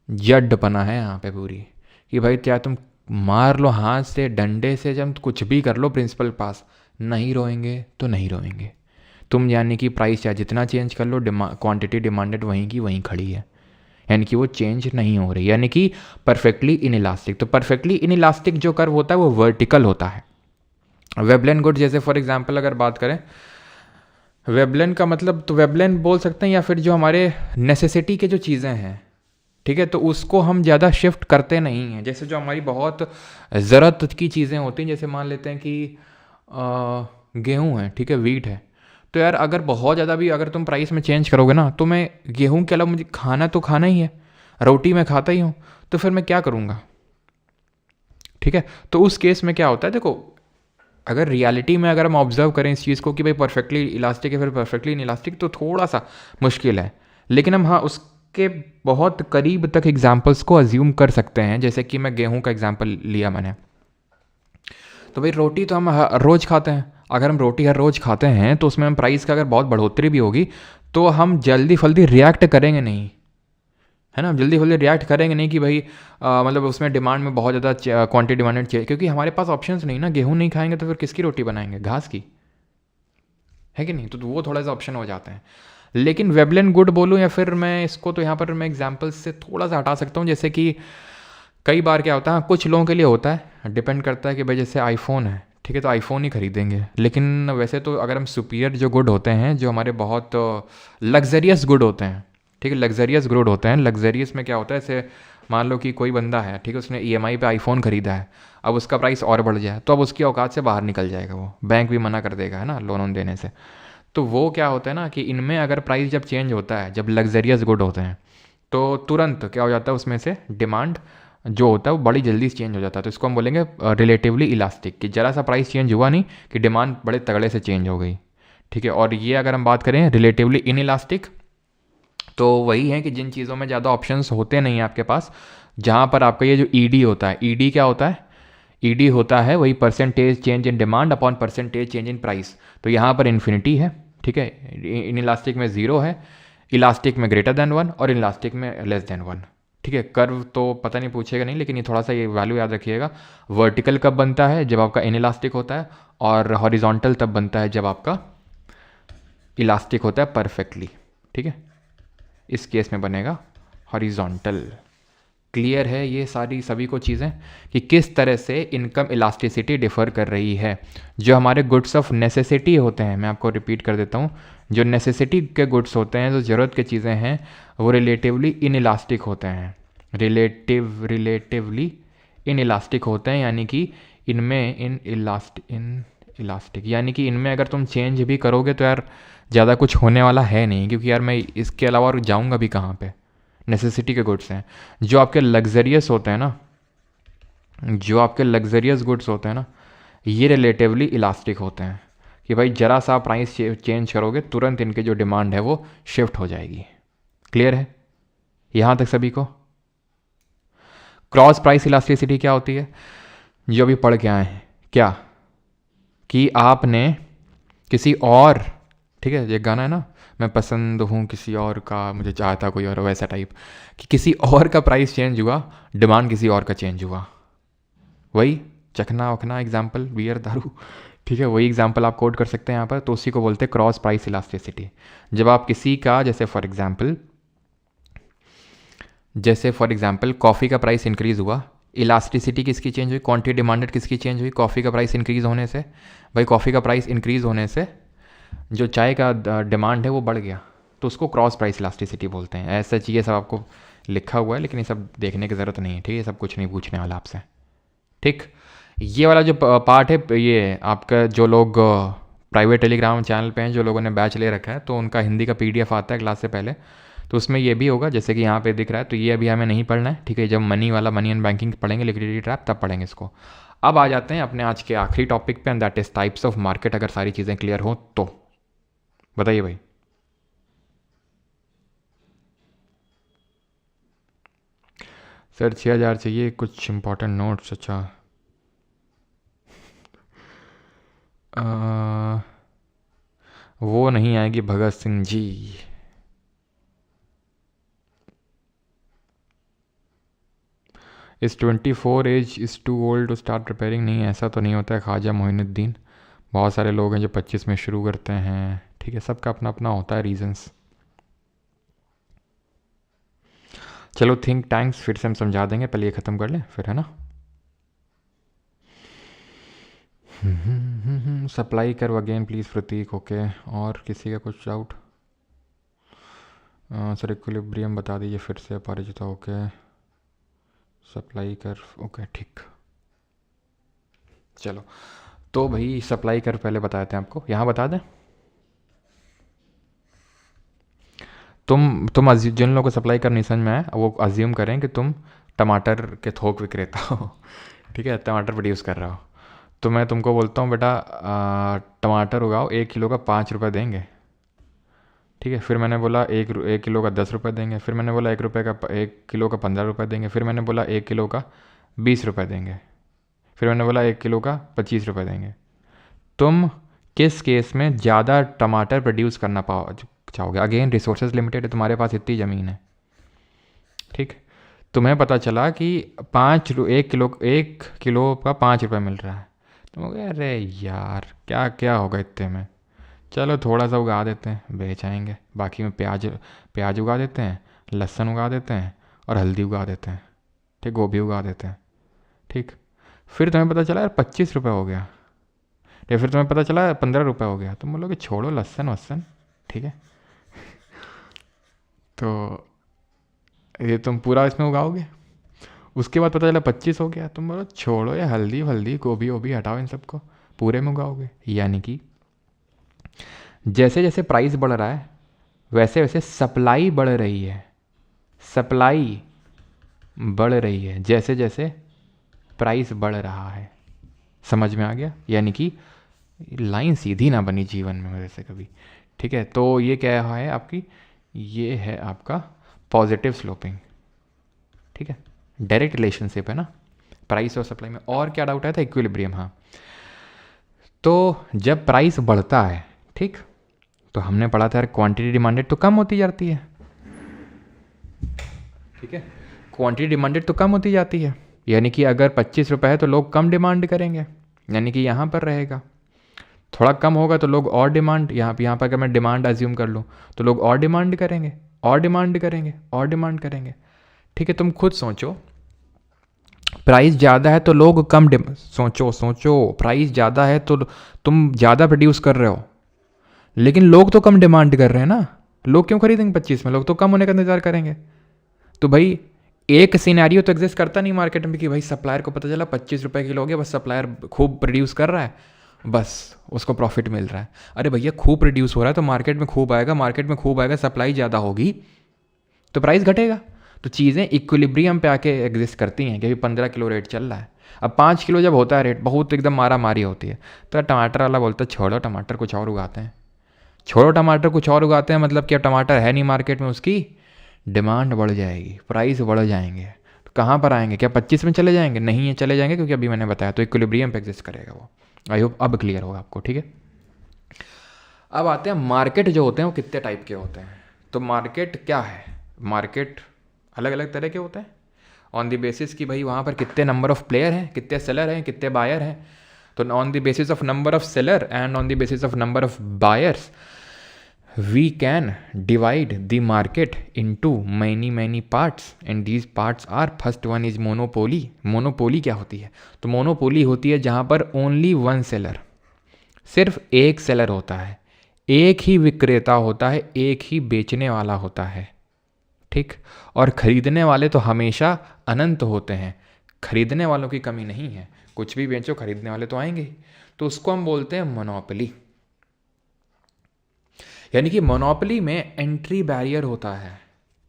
जड्डपना है यहाँ पे पूरी, कि भाई क्या तुम मार लो हाथ से, डंडे से, जब कुछ भी कर लो प्रिंसिपल पास, नहीं रोएंगे तो नहीं रोएंगे तुम। यानी कि प्राइस चाहे जितना चेंज कर लो, क्वांटिटी डिमांडेड वहीं की वहीं खड़ी है, यानी कि वो चेंज नहीं हो रही, यानी कि परफेक्टली इनइलास्टिक। तो परफेक्टली इनइलास्टिक जो कर्व होता है वो वर्टिकल होता है। वेबलेन गुड जैसे फॉर एग्जांपल अगर बात करें, वेबलेन का मतलब तो वेबलेन बोल सकते हैं, या फिर जो हमारे नेसेसिटी के जो चीज़ें हैं, ठीक है, तो उसको हम ज़्यादा शिफ्ट करते नहीं हैं। जैसे जो हमारी बहुत ज़रूरत की चीज़ें होती हैं, जैसे मान लेते हैं कि गेहूँ है, ठीक है, वीट है, तो यार अगर बहुत ज़्यादा भी अगर तुम प्राइस में चेंज करोगे ना, तो मैं गेहूँ के अलावा मुझे खाना तो खाना ही है, रोटी मैं खाता ही हूँ, तो फिर मैं क्या करूँगा, ठीक है। तो उस केस में क्या होता है, देखो अगर रियलिटी में अगर हम ऑब्जर्व करें इस चीज़ को कि भाई परफेक्टली इलास्टिक है फिर परफेक्टली इनइलास्टिक, तो थोड़ा सा मुश्किल है, लेकिन हम हाँ उसके बहुत करीब तक एग्जाम्पल्स को अज्यूम कर सकते हैं। जैसे कि मैं गेहूँ का एग्जाम्पल लिया मैंने, तो भाई रोटी तो हम रोज़ खाते हैं, अगर हम रोटी हर रोज़ खाते हैं तो उसमें हम प्राइस का अगर बहुत बढ़ोतरी भी होगी तो हम जल्दी फल्दी रिएक्ट करेंगे नहीं, है ना, जल्दी फल्दी रिएक्ट करेंगे नहीं कि भाई मतलब उसमें डिमांड में बहुत ज़्यादा क्वांटिटी डिमांडेड चाहिए, क्योंकि हमारे पास ऑप्शंस नहीं ना। गेहूँ नहीं खाएंगे तो फिर किसकी रोटी बनाएंगे, घास की, है कि नहीं। तो वो थोड़ा सा ऑप्शन हो जाते हैं। लेकिन वेबलेन गुड बोलूँ या फिर मैं इसको तो यहाँ पर मैं एग्जाम्पल्स से थोड़ा सा हटा सकता हूँ। जैसे कि कई बार क्या होता है, कुछ लोगों के लिए होता है, डिपेंड करता है कि भाई जैसे आईफोन है, ठीक है, तो आईफोन ही खरीदेंगे। लेकिन वैसे तो अगर हम सुपीरियर जो गुड होते हैं, जो हमारे बहुत लग्जरियस गुड होते हैं, ठीक है, लग्जरियस गुड होते हैं। लग्जरियस में क्या होता है, जैसे मान लो कि कोई बंदा है, ठीक है, उसने ईएमआई पे आईफोन खरीदा है, अब उसका प्राइस और बढ़ जाए तो अब उसकी औकात से बाहर निकल जाएगा, वो बैंक भी मना कर देगा, है ना, लोन देने से। तो वो क्या होता है ना कि इनमें अगर प्राइस जब चेंज होता है, जब लग्जरियस गुड होते हैं, तो तुरंत क्या हो जाता है, उसमें से डिमांड जो होता है वो बड़ी जल्दी चेंज हो जाता है। तो इसको हम बोलेंगे रिलेटिवली इलास्टिक, कि ज़रा सा प्राइस चेंज हुआ नहीं कि डिमांड बड़े तगड़े से चेंज हो गई, ठीक है। और ये अगर हम बात करें रिलेटिवली इन इलास्टिक, तो वही है कि जिन चीज़ों में ज़्यादा ऑप्शंस होते नहीं हैं आपके पास, जहाँ पर आपका ये जो ईडी होता है, ईडी क्या होता है, ईडी होता है वही percentage change in demand upon percentage change in price. तो यहाँ पर इन्फिनिटी है, ठीक है, इन इलास्टिक में 0 है, इलास्टिक में ग्रेटर देन 1 और इलास्टिक में लेस देन 1, ठीक है। कर्व तो पता नहीं पूछेगा नहीं, लेकिन ये थोड़ा सा ये वैल्यू याद रखिएगा। वर्टिकल कब बनता है, जब आपका इन इलास्टिक होता है, और हॉरिजॉन्टल तब बनता है जब आपका इलास्टिक होता है परफेक्टली, ठीक है। इस केस में बनेगा हॉरिजॉन्टल। क्लियर है ये सारी सभी को चीज़ें कि किस तरह से इनकम इलास्टिसिटी डिफ़र कर रही है। जो हमारे गुड्स ऑफ नेसेसिटी होते हैं, मैं आपको रिपीट कर देता हूँ, जो नेसेसिटी के गुड्स होते हैं, जो ज़रूरत के चीज़ें हैं, वो रिलेटिवली इन इलास्टिक होते हैं, रिलेटिवली इन इलास्टिक होते हैं, यानी कि इनमें इन इलास्टिक यानी कि इनमें अगर तुम चेंज भी करोगे तो यार ज़्यादा कुछ होने वाला है नहीं, क्योंकि यार मैं इसके अलावा और जाऊँगा भी कहाँ पे। नेसेसिटी के गुड्स हैं। जो आपके लग्जरियस होते हैं ना, जो आपके लग्जरियस गुड्स होते हैं ना, ये रिलेटिवली इलास्टिक होते हैं, कि भाई जरा सा प्राइस चेंज करोगे तुरंत इनके जो डिमांड है वो शिफ्ट हो जाएगी। क्लियर है यहाँ तक सभी को। क्रॉस प्राइस इलास्टिसिटी क्या होती है, जो अभी पढ़ के आए हैं, क्या कि आपने किसी और, ठीक है, ये गाना है ना, मैं पसंद हूँ किसी और का, मुझे चाहता कोई और, वैसा टाइप, कि किसी और का प्राइस चेंज हुआ, डिमांड किसी और का चेंज हुआ। वही चखना वखना एग्जाम्पल, बियर दारू, ठीक है, वही एग्जाम्पल आप कोड कर सकते हैं यहाँ पर। तो उसी को बोलते हैं क्रॉस प्राइस इलास्टिसिटी। जब आप किसी का जैसे फॉर एग्जाम्पल कॉफ़ी का प्राइस इंक्रीज़ हुआ, इलास्टिसिटी किसकी चेंज हुई, क्वांटिटी डिमांडेड किसकी चेंज हुई, कॉफ़ी का प्राइस इंक्रीज़ होने से। भाई कॉफ़ी का प्राइस इंक्रीज़ होने से जो चाय का डिमांड है वो बढ़ गया, तो उसको क्रॉस प्राइस इलास्टिसिटी बोलते हैं। ऐसा चाहिए सब आपको लिखा हुआ है, लेकिन ये सब देखने की ज़रूरत नहीं है, ठीक है, ये सब कुछ नहीं पूछने वाला आपसे, ठीक। ये वाला जो पार्ट है, ये आपका जो लोग प्राइवेट टेलीग्राम चैनल पे हैं, जो लोगों ने बैच ले रखा है, तो उनका हिंदी का पीडीएफ आता है क्लास से पहले, तो उसमें ये भी होगा जैसे कि यहाँ पे दिख रहा है। तो ये अभी हमें नहीं पढ़ना है, ठीक है। जब मनी वाला, मनी एंड बैंकिंग पढ़ेंगे, लिक्विडिटी ट्रैप, तब पढ़ेंगे इसको। अब आ जाते हैं अपने आज के आखिरी टॉपिक पे, and that is types of market. अगर सारी चीज़ें क्लियर हो तो बताइए भाई। सर 6,000 चाहिए, कुछ इंपॉर्टेंट नोट्स। अच्छा, वो नहीं आएगी भगत सिंह जी। इस 24 age is too old to start preparing. नहीं, ऐसा तो नहीं होता है ख्वाजा मोइनुद्दीन। बहुत सारे लोग हैं जो 25 में शुरू करते हैं, ठीक है। सबका अपना अपना होता है रीजंस। चलो थिंक टैंक्स फिर से हम समझा देंगे, पहले ये ख़त्म कर लें फिर, है ना। सप्लाई कर अगेन प्लीज़ प्रतीक। ओके, और किसी का कुछ डाउट? सर इक्विलिब्रियम बता दीजिए फिर से अपराजिता। ओके, सप्लाई कर, ओके ठीक। चलो तो भाई सप्लाई कर पहले बताए थे आपको, यहाँ बता दें। तुम जिन लोगों को सप्लाई कर नहीं समझ में आए, वो अज्यूम करें कि तुम टमाटर के थोक विक्रेता हो, ठीक है, टमाटर प्रोड्यूस कर रहा हो। तो मैं तुमको बोलता हूँ बेटा टमाटर उगाओ, 1 किलो का 5 रुपये देंगे, ठीक है। फिर मैंने बोला एक किलो का 10 रुपये देंगे। फिर मैंने बोला 1 किलो का 15 रुपये देंगे। फिर मैंने बोला 1 किलो का 20 रुपये देंगे। फिर मैंने बोला 1 किलो का 25 रुपये देंगे। तुम किस केस में ज़्यादा टमाटर प्रोड्यूस करना चाहोगे? अगेन रिसोर्सेज लिमिटेड है, तुम्हारे पास इतनी ज़मीन है, ठीक। तुम्हें पता चला कि 1 किलो का 5 रुपये मिल रहा है। तुम कहोगे अरे यार क्या क्या होगा इतने में, चलो थोड़ा सा उगा देते हैं, बेच आएंगे। बाकी में प्याज उगा देते हैं, लहसुन उगा देते हैं, और हल्दी उगा देते हैं, ठीक, गोभी उगा देते हैं, ठीक। फिर तुम्हें पता चला यार 25 रुपये हो गया, या फिर तुम्हें पता चला 15 रुपये हो गया। तुम बोलोगे छोड़ो लहसुन वसन, ठीक है। तो ये तुम पूरा इसमें उगाओगे। उसके बाद पता चला 25 हो गया, तुम बोलो छोड़ो या हल्दी वल्दी गोभी वोभी हटाओ, इन सबको पूरे में उगाओगे। यानी कि जैसे जैसे प्राइस बढ़ रहा है वैसे वैसे सप्लाई बढ़ रही है, सप्लाई बढ़ रही है जैसे जैसे प्राइस बढ़ रहा है। समझ में आ गया? यानी कि लाइन सीधी ना बनी जीवन में मेरे से कभी, ठीक है। तो ये क्या है आपकी, ये है आपका पॉजिटिव स्लोपिंग, ठीक है। डायरेक्ट रिलेशनशिप है ना प्राइस और सप्लाई में। और क्या डाउट आया था? इक्विलिब्रियम, हाँ। तो जब प्राइस बढ़ता है, ठीक, तो हमने पढ़ा था यार क्वांटिटी डिमांडेड तो कम होती जाती है, ठीक है। क्वांटिटी डिमांडेड तो कम होती जाती है, यानी कि अगर 25 रुपये है तो लोग कम डिमांड करेंगे, यानी कि यहाँ पर रहेगा। थोड़ा कम होगा तो लोग और डिमांड, यहाँ पर अगर मैं डिमांड अज्यूम कर लूँ तो लोग और डिमांड करेंगे, और डिमांड करेंगे, और डिमांड करेंगे, ठीक है। तुम खुद सोचो, प्राइस ज़्यादा है तो लोग कम सोचो प्राइस ज़्यादा है तो तुम ज़्यादा प्रोड्यूस कर रहे हो, लेकिन लोग तो कम डिमांड कर रहे हैं ना। लोग क्यों खरीदेंगे 25 में? लोग तो कम होने का इंतजार करेंगे। तो भाई एक सिनेरियो तो एग्जिस्ट करता नहीं मार्केट में कि भाई सप्लायर को पता चला 25 रुपये किलो हो गया, बस सप्लायर खूब प्रोड्यूस कर रहा है, बस उसको प्रॉफिट मिल रहा है। अरे भैया खूब प्रोड्यूस हो रहा है तो मार्केट में खूब आएगा, मार्केट में खूब आएगा, सप्लाई ज़्यादा होगी तो प्राइस घटेगा। तो चीज़ें इक्विलिब्रियम पे आके एग्जिस्ट करती हैं कि अभी 15 किलो रेट चल रहा है। अब 5 किलो जब होता है रेट, बहुत एकदम मारा मारी होती है, तो टमाटर वाला बोलता है छोड़ो टमाटर कुछ और उगाते हैं, छोड़ो टमाटर कुछ और उगाते हैं। मतलब कि अब टमाटर है नहीं मार्केट में, उसकी डिमांड बढ़ जाएगी, प्राइस बढ़ जाएंगे, तो कहाँ पर आएंगे? क्या 25 में चले जाएंगे? नहीं है, चले जाएंगे, क्योंकि अभी मैंने बताया तो इक्विलिब्रियम पे एग्जिस्ट करेगा वो। आई होप अब क्लियर होगा आपको, ठीक है। अब आते हैं मार्केट जो होते हैं वो कितने टाइप के होते हैं। तो मार्केट क्या है? मार्केट अलग अलग तरह के होते हैं ऑन द बेसिस कि भाई वहाँ पर कितने नंबर ऑफ प्लेयर हैं, कितने सेलर हैं, कितने बायर हैं। तो on the basis of number of seller and on the basis of number of buyers we can divide the market into many parts, and these parts are, first one is monopoly. monopoly क्या होती है? तो monopoly होती है जहाँ पर only one seller, सिर्फ एक सेलर होता है, एक ही विक्रेता होता है, एक ही बेचने वाला होता है, ठीक। और ख़रीदने वाले तो हमेशा अनंत होते हैं, खरीदने वालों की कमी नहीं है। कुछ भी बेचो खरीदने वाले तो आएंगे ही। तो उसको हम बोलते हैं मोनोपोली। यानी कि मोनोपोली में एंट्री बैरियर होता है।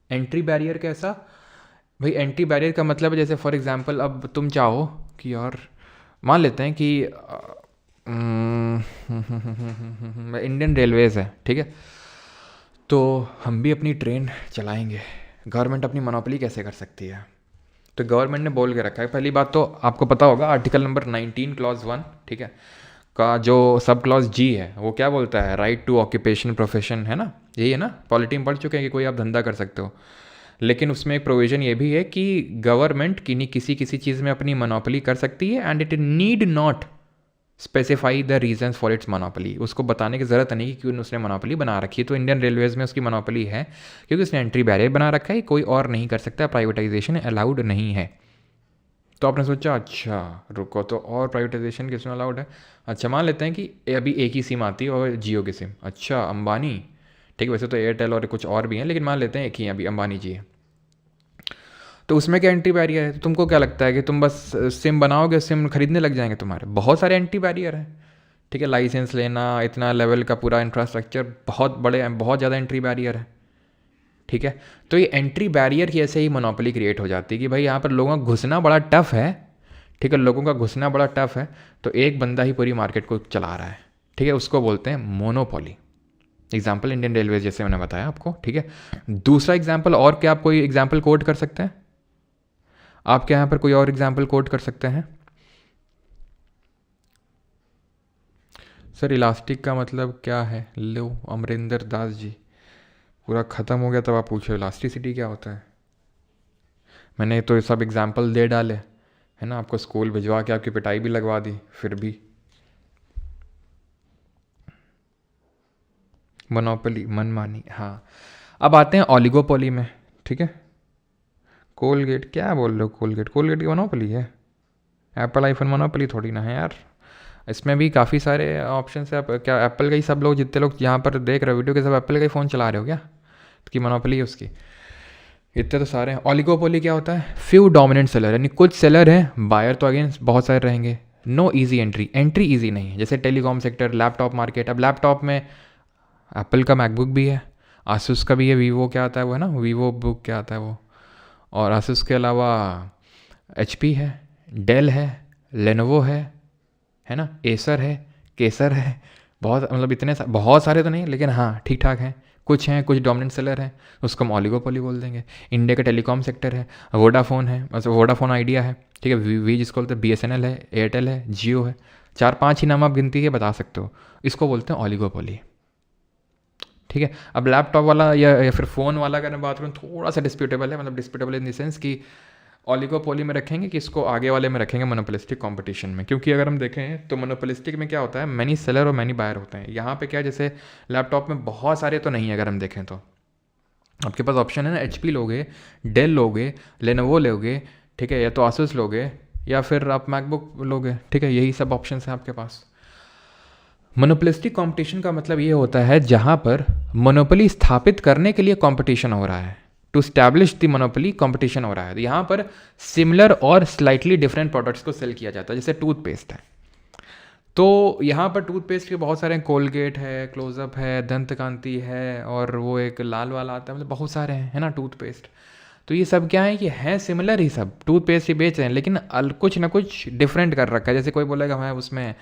एंट्री बैरियर कैसा भाई? एंट्री बैरियर का मतलब है जैसे फॉर एग्जांपल अब तुम चाहो कि यार मान लेते हैं कि इंडियन रेलवेज़ है, ठीक है, तो हम भी अपनी ट्रेन चलाएंगे। गवर्नमेंट अपनी मोनोपोली कैसे कर सकती है? तो गवर्नमेंट ने बोल के रखा है, पहली बात तो आपको पता होगा आर्टिकल नंबर 19 क्लॉज 1, ठीक है, का जो सब क्लॉज जी है वो क्या बोलता है? राइट टू ऑक्यूपेशन प्रोफेशन, है ना? यही है ना? पॉलिटी में पढ़ चुके हैं कि कोई आप धंधा कर सकते हो। लेकिन उसमें एक प्रोविज़न ये भी है कि गवर्नमेंट किसी चीज़ में अपनी मोनोपोली कर सकती है and it need not specify the reasons for its monopoly. उसको बताने की ज़रूरत नहीं कि क्यों उसने मोनोपोली बना रखी है। तो इंडियन रेलवेज़ में उसकी मोनोपोली है क्योंकि उसने एंट्री बैरियर बना रखा है, कोई और नहीं कर सकता, प्राइवेटाइजेशन अलाउड नहीं है। तो आपने सोचा अच्छा रुको, तो और प्राइवेटाइजेशन किसमें अलाउड है? अच्छा मान लेते हैं कि अभी एक ही सिम आती है और जियो की सिम। अच्छा अंबानी, ठीक है, वैसे तो एयरटेल और कुछ और भी हैं लेकिन मान लेते हैं एक ही अभी अंबानी जी है। तो उसमें क्या एंट्री बैरियर है? तो तुमको क्या लगता है कि तुम बस सिम बनाओगे सिम खरीदने लग जाएंगे? तुम्हारे बहुत सारे एंट्री बैरियर हैं, ठीक है, लाइसेंस लेना, इतना लेवल का पूरा इंफ्रास्ट्रक्चर, बहुत ज़्यादा एंट्री बैरियर है, ठीक है। तो ये एंट्री बैरियर की ऐसे ही मोनोपोली क्रिएट हो जाती है कि भाई यहाँ पर लोगों का घुसना बड़ा टफ है, ठीक है, लोगों का घुसना बड़ा टफ है, तो एक बंदा ही पूरी मार्केट को चला रहा है, ठीक है, उसको बोलते हैं मोनोपोली। एग्जाम्पल इंडियन रेलवेज जैसे मैंने बताया आपको, ठीक है। दूसरा एग्जाम्पल और क्या आप कोई एग्जाम्पल कोट कर सकते हैं? आप क्या यहाँ पर कोई और एग्जाम्पल कोट कर सकते हैं? सर इलास्टिक का मतलब क्या है? लो अमरिंदर दास जी, पूरा ख़त्म हो गया तब आप पूछो इलास्टिसिटी क्या होता है। मैंने तो ये सब एग्जाम्पल दे डाले, है ना, आपको स्कूल भिजवा के आपकी पिटाई भी लगवा दी फिर भी। मोनोपोली मनमानी, हाँ। अब आते हैं ओलिगोपोली में, ठीक है। कोलगेट क्या बोल रहे हो? कोलगेट की मोनोपोली है? एप्पल आईफोन मोनोपोली थोड़ी ना है यार। इसमें भी काफ़ी सारे ऑप्शन है। आप क्या एप्पल का ही सब लोग, जितने लोग यहाँ पर देख रहे हो वीडियो के, सब एप्पल का ही फ़ोन चला रहे हो क्या? कि मोनोपोली है उसकी? इतने तो सारे हैं। ओलिगोपोली क्या होता है? फ्यू डोमिनेंट सेलर, यानी कुछ सेलर हैं, बायर तो अगेन बहुत सारे रहेंगे। नो इजी एंट्री इजी नहीं है। जैसे टेलीकॉम सेक्टर, लैपटॉप मार्केट। अब लैपटॉप में एप्पल का मैकबुक भी है, आसूस का भी है, वीवो क्या आता है वो, है ना, वीवो बुक क्या आता है वो, और आसूस के अलावा एचपी है, डेल है, लेनोवो है ना, एसर है, केसर है, बहुत मतलब इतने बहुत सारे तो नहीं लेकिन हाँ ठीक ठाक हैं। कुछ हैं, कुछ डोमिनेंट सेलर हैं, उसको हम ओलिगोपोली बोल देंगे। इंडिया का टेलीकॉम सेक्टर है, वोडाफोन है, मतलब वोडाफोन आइडिया है, ठीक है, वी जिसको बोलते हैं, बीएसएनएल है, एयरटेल है, जियो है। 4-5 ही नाम आप गिनती के बता सकते हो, इसको बोलते हैं ओलिगोपोली, ठीक है। अब लैपटॉप वाला या फिर फ़ोन वाला अगर मैं बात करूँ थोड़ा सा डिस्प्यूटेबल है, मतलब डिस्प्यूटेबल इन द सेंस कि ओलिगोपोली में रखेंगे कि इसको आगे वाले में रखेंगे मोनोपोलिस्टिक कंपटीशन में। क्योंकि अगर हम देखें तो मोनोपोलिस्टिक में क्या होता है, मैनी सेलर और मैनी बायर होते हैं। यहाँ पे क्या, जैसे लैपटॉप में बहुत सारे तो नहीं है, अगर हम देखें तो आपके पास ऑप्शन है ना, एचपी लोगे, डेल लोगे, लेनोवो लोगे, ठीक है, या तो आसूस लोगे, या फिर आप मैकबुक लोगे, ठीक है, यही सब ऑप्शन हैं आपके पास। मोनोपोलिस्टिक कंपटीशन का मतलब ये होता है जहाँ पर मोनोपोली स्थापित करने के लिए कंपटीशन हो रहा है। To establish the monopoly competition हो रहा है। तो यहाँ पर सिमिलर और स्लाइटली डिफरेंट प्रोडक्ट्स को सेल किया जाता है। जैसे टूथपेस्ट है, तो यहाँ पर टूथपेस्ट के बहुत सारे हैं, कोलगेट है, क्लोजअप है, दंतकांति है, और वो एक लाल वाला आता है, मतलब बहुत सारे हैं, है ना, टूथपेस्ट। तो ये सब क्या है कि हैं सिमिलर ही, सब टूथपेस्ट ही बेच रहे हैं, लेकिन कुछ ना कुछ डिफरेंट कर रखा है। जैसे कोई बोलेगा हमारे उसमें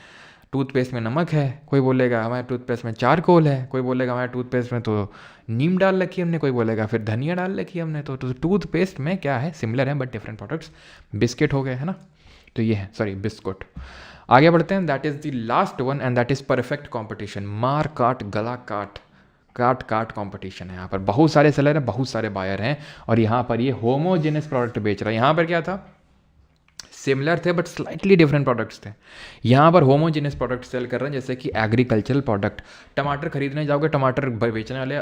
टूथपेस्ट में नमक है, कोई बोलेगा हमारे टूथपेस्ट में चारकोल है, कोई बोलेगा हमारे टूथपेस्ट में तो नीम डाल रखी है हमने, कोई बोलेगा फिर धनिया डाल रखी है हमने। तो टूथपेस्ट में क्या है, सिमिलर है बट डिफरेंट प्रोडक्ट्स। बिस्किट हो गए, है ना, तो ये है, सॉरी बिस्कुट। आगे बढ़ते हैं, that is the last one and that is perfect competition. मार काट गला काट काट कंपटीशन है। यहाँ पर बहुत सारे सेलर हैं, बहुत सारे बायर हैं, और यहाँ पर ये होमोजेनस प्रोडक्ट बेच रहा है। यहाँ पर क्या था, सिमिलर थे बट स्लाइटली डिफरेंट प्रोडक्ट्स थे। यहाँ पर होमोजेनस प्रोडक्ट सेल कर रहे हैं, जैसे कि एग्रीकल्चरल प्रोडक्ट। टमाटर खरीदने जाओगे, टमाटर बेचने वाले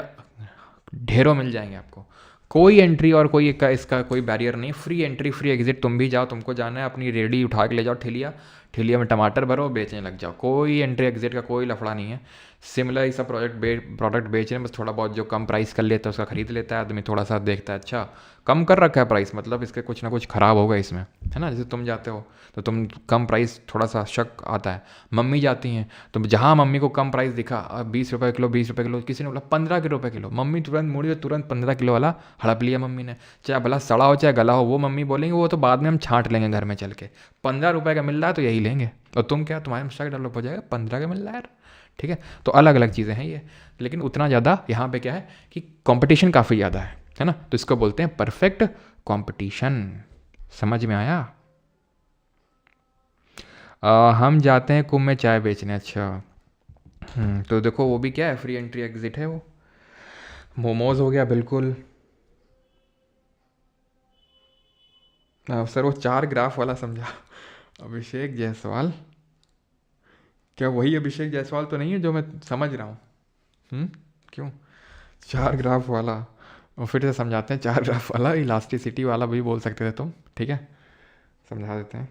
ढेरों मिल जाएंगे आपको, कोई एंट्री और इसका कोई बैरियर नहीं, फ्री एंट्री फ्री एग्जिट। तुम भी जाओ, तुमको जाना है अपनी रेडी उठा के ले जाओ ठेलिया, ठेलिया में टमाटर भरो, बेचने लग जाओ, कोई एंट्री एग्जिट का कोई लफड़ा नहीं है। सिमिलर ही सब प्रोडक्ट बेच रहे हैं, बस थोड़ा बहुत जो कम प्राइस कर लेता है उसका खरीद लेता है आदमी, थोड़ा सा देखता है अच्छा कम कर रखा है प्राइस, मतलब इसके कुछ ना कुछ ख़राब होगा इसमें, है ना। जैसे तुम जाते हो तो तुम कम प्राइस, थोड़ा सा शक आता है। मम्मी जाती हैं तो जहाँ मम्मी को कम प्राइस दिखा, 20 रुपये किलो, 20 रुपये किलो, किसी ने बोला 15 रुपये किलो, मम्मी तुरंत मुड़ी, तुरंत 15 किलो वाला हड़प लिया मम्मी ने, चाहे भला सड़ा हो चाहे गला हो, वो मम्मी बोलेंगे वो तो बाद में हम छांट लेंगे घर में चल के, 15 रुपये का मिल रहा है तो यही लेंगे। और तुम क्या, तुम्हारे में शक डेवलप हो जाएगा, 15 का मिल रहा है यार, ठीक है। तो अलग अलग चीज़ें हैं ये, लेकिन उतना ज़्यादा यहाँ पे क्या है कि कंपटीशन काफ़ी ज़्यादा है ना, तो इसको बोलते हैं परफेक्ट कंपटीशन। समझ में आया? हम जाते हैं कुंभ में चाय बेचने, अच्छा। तो देखो वो भी क्या है, फ्री एंट्री एग्जिट है वो। मोमोज हो गया बिल्कुल। सर वो 4 ग्राफ वाला समझा। अभिषेक जायसवाल, क्या वही अभिषेक जायसवाल तो नहीं है जो मैं समझ रहा हूँ? क्यों 4 ग्राफ वाला? और फिर से समझाते हैं, 4 ग्राफ वाला इलास्टिसिटी वाला भी बोल सकते थे तुम, ठीक है, समझा देते हैं।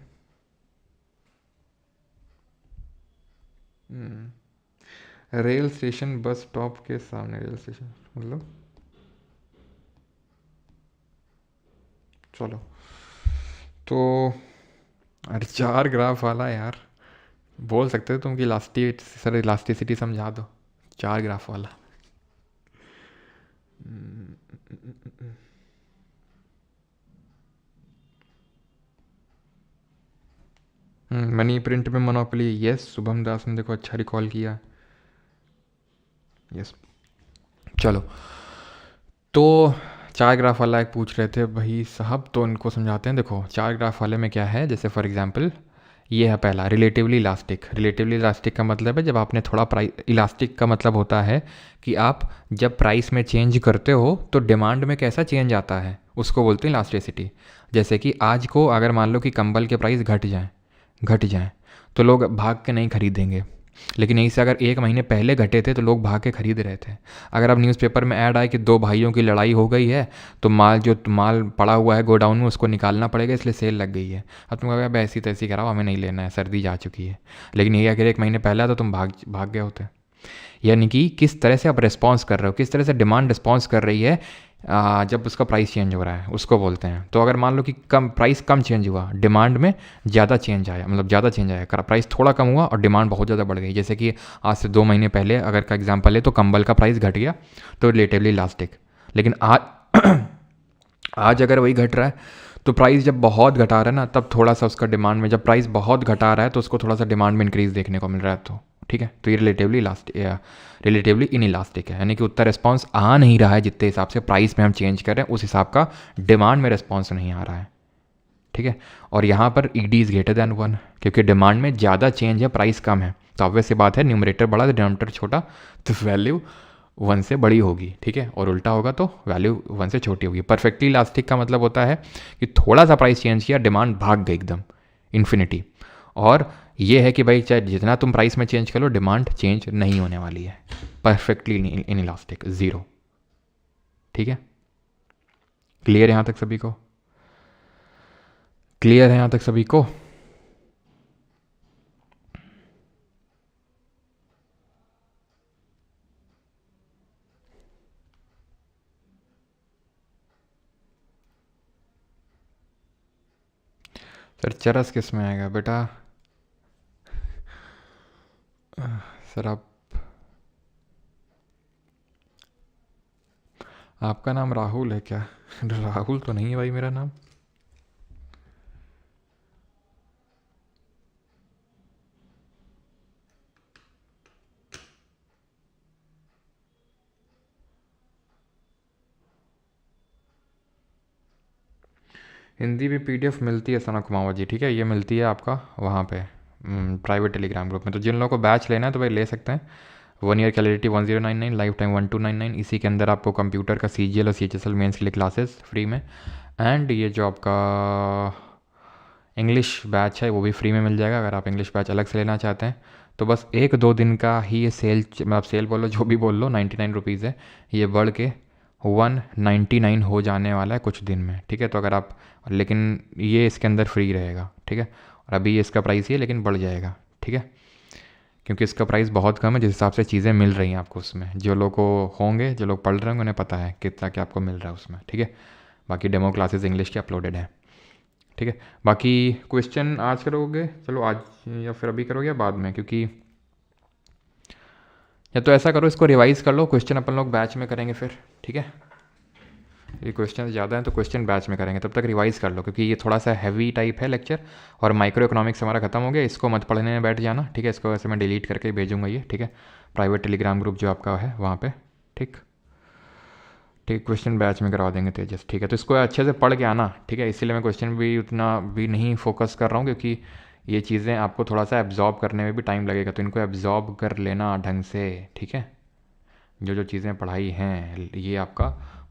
रेल स्टेशन बस स्टॉप के सामने, रेल स्टेशन मतलब, चलो तो, अरे 4 ग्राफ वाला यार, बोल सकते हो तुम कि सर इलास्टिसिटी समझा दो, 4 ग्राफ वाला। मनी प्रिंट में मोनोपोली, यस। शुभम दास ने देखो अच्छा रिकॉल किया, यस। चलो तो 4 ग्राफ वाला एक पूछ रहे थे भाई साहब, तो इनको समझाते हैं। देखो 4 ग्राफ वाले में क्या है, जैसे फॉर एग्जांपल ये है पहला, रिलेटिवली इलास्टिक। रिलेटिवली इलास्टिक का मतलब है जब आपने थोड़ा प्राइस, इलास्टिक का मतलब होता है कि आप जब प्राइस में चेंज करते हो तो डिमांड में कैसा चेंज आता है, उसको बोलते हैं इलास्टिसिटी। जैसे कि आज को अगर मान लो कि कंबल के प्राइस घट जाएँ तो लोग भाग के नहीं खरीदेंगे, लेकिन यहीं से अगर 1 महीने पहले घटे थे तो लोग भाग के खरीद रहे थे। अगर अब न्यूज़पेपर में ऐड आए कि 2 भाइयों की लड़ाई हो गई है तो माल पड़ा हुआ है गोडाउन में उसको निकालना पड़ेगा इसलिए सेल लग गई है, अब तुम कहोगे ऐसी तैसी कराओ, हमें नहीं लेना है, सर्दी जा चुकी है। लेकिन यही अगर 1 महीने पहले तो तुम भाग गए होते। यानी कि किस तरह से आप रिस्पॉन्स कर रहे हो, किस तरह से डिमांड रिस्पॉन्स कर रही है जब उसका प्राइस चेंज हो रहा है, उसको बोलते हैं। तो अगर मान लो कि प्राइस कम चेंज हुआ, डिमांड में ज़्यादा चेंज आया, मतलब ज़्यादा चेंज आया, प्राइस थोड़ा कम हुआ और डिमांड बहुत ज़्यादा बढ़ गई, जैसे कि आज से 2 महीने पहले अगर का एग्जांपल है तो कंबल का प्राइस घट गया तो रिलेटिवली इलास्टिक। लेकिन आज अगर वही घट रहा है तो प्राइस जब बहुत घटा रहा है ना, तब थोड़ा सा उसका डिमांड में, जब प्राइस बहुत घटा रहा है तो उसको थोड़ा सा डिमांड में इंक्रीज़ देखने को मिल रहा है, तो ठीक है। तो ये रिलेटिवली इन इलास्टिक है, यानी कि उतना रिस्पॉन्स आ नहीं रहा है जितने हिसाब से प्राइस में हम चेंज कर रहे हैं, उस हिसाब का डिमांड में रिस्पॉन्स नहीं आ रहा है, ठीक है। और यहाँ पर ED इज़ ग्रेटर दैन 1, क्योंकि डिमांड में ज़्यादा चेंज है, प्राइस कम है, तो ऑब्वियस सी बात है न्यूमरेटर बड़ा तो डिनोमिनेटर छोटा, तो वैल्यू 1 से बड़ी होगी, ठीक है। और उल्टा होगा तो वैल्यू 1 से छोटी होगी। परफेक्टली इलास्टिक का मतलब होता है कि थोड़ा सा प्राइस चेंज किया, डिमांड भाग गई एकदम इन्फिनिटी। और ये है कि भाई चाहे जितना तुम प्राइस में चेंज कर लो, डिमांड चेंज नहीं होने वाली है। परफेक्टली इन इलास्टिक, 0, ठीक है। क्लियर है यहाँ तक सभी को? क्लियर है यहाँ तक सभी को? सर चरस किस में आएगा बेटा? सर आपका नाम राहुल है क्या? राहुल तो नहीं है भाई मेरा नाम। हिंदी भी PDF मिलती है सना कुमावत जी, ठीक है। ये मिलती है आपका वहाँ पे प्राइवेट टेलीग्राम ग्रुप में। तो जिन लोगों को बैच लेना है तो भाई ले सकते हैं। 1 ईयर कैलिडिटी 1099, लाइफ टाइम 1299। इसी के अंदर आपको कंप्यूटर का CGL और CHSL मेंस के लिए क्लासेस फ्री में, एंड ये जो आपका इंग्लिश बैच है वो भी फ्री में मिल जाएगा। अगर आप इंग्लिश बैच अलग से लेना चाहते हैं तो बस 1-2 दिन का ही ये सेल, मतलब सेल बोलो जो भी बोल लो, 99 रुपीज़ है, ये बढ़ के 199 हो जाने वाला है कुछ दिन में, ठीक है। तो अगर आप, लेकिन ये इसके अंदर फ्री रहेगा, ठीक है। और अभी इसका प्राइस ये लेकिन बढ़ जाएगा, ठीक है, क्योंकि इसका प्राइस बहुत कम है जिस हिसाब से चीज़ें मिल रही हैं आपको उसमें। जो लोग को होंगे, जो लोग पढ़ रहे होंगे, उन्हें पता है कितना क्या आपको मिल रहा है उसमें, ठीक है। बाकी डेमो क्लासेस इंग्लिश की अपलोडेड हैं, ठीक है। बाकी क्वेश्चन आज करोगे, चलो आज, या फिर अभी करोगे या बाद में, क्योंकि या तो ऐसा करो इसको रिवाइज़ कर लो, क्वेश्चन अपन लोग बैच में करेंगे फिर, ठीक है। ये क्वेश्चन ज़्यादा हैं तो क्वेश्चन बैच में करेंगे, तब तक रिवाइज़ कर लो, क्योंकि ये थोड़ा सा हैवी टाइप है लेक्चर। और माइक्रो इकोनॉमिक्स हमारा खत्म हो गया, इसको मत पढ़ने में बैठ जाना, ठीक है। इसको वैसे मैं डिलीट करके भेजूंगा ये, ठीक है, प्राइवेट टेलीग्राम ग्रुप जो आपका है वहाँ पे, ठीक ठीक। क्वेश्चन बैच में करवा देंगे तेजस, ठीक है। तो इसको अच्छे से पढ़ के आना, ठीक है। इसीलिए मैं क्वेश्चन भी उतना भी नहीं फोकस कर रहा हूँ, क्योंकि ये चीज़ें आपको थोड़ा सा एब्जॉर्ब करने में भी टाइम लगेगा, तो इनको एब्जॉर्ब कर लेना ढंग से, ठीक है। जो जो चीज़ें पढ़ाई हैं ये आपका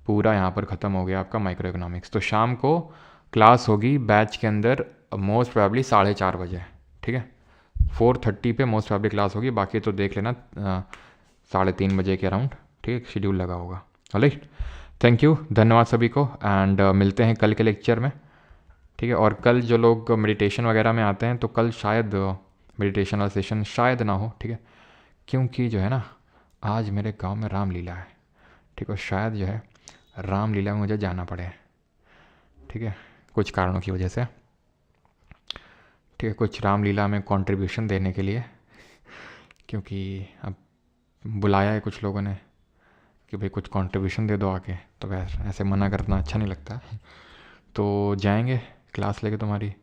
पूरा यहाँ पर ख़त्म हो गया आपका माइक्रो इकोनॉमिक्स। तो शाम को क्लास होगी बैच के अंदर मोस्ट प्रोबेबली 4:30 बजे, ठीक है। 4:30 पे मोस्ट प्रोबेबली क्लास होगी, बाकी तो देख लेना 3:30 बजे के अराउंड, ठीक है, शेड्यूल लगा होगा। राइट, थैंक यू, धन्यवाद सभी को, एंड मिलते हैं कल के लेक्चर में, ठीक है। और कल जो लोग मेडिटेशन वगैरह में आते हैं तो कल शायद मेडिटेशन वाला सेशन शायद ना हो, ठीक है, क्योंकि जो है ना आज मेरे गांव में रामलीला है, ठीक है। शायद जो है रामलीला में मुझे जाना पड़े, ठीक है, कुछ कारणों की वजह से, ठीक है, कुछ रामलीला में कंट्रीब्यूशन देने के लिए, क्योंकि अब बुलाया है कुछ लोगों ने कि भाई कुछ कंट्रीब्यूशन दे दो आके, तो वैसे ऐसे मना करना अच्छा नहीं लगता। तो जाएंगे क्लास लेके तुम्हारी,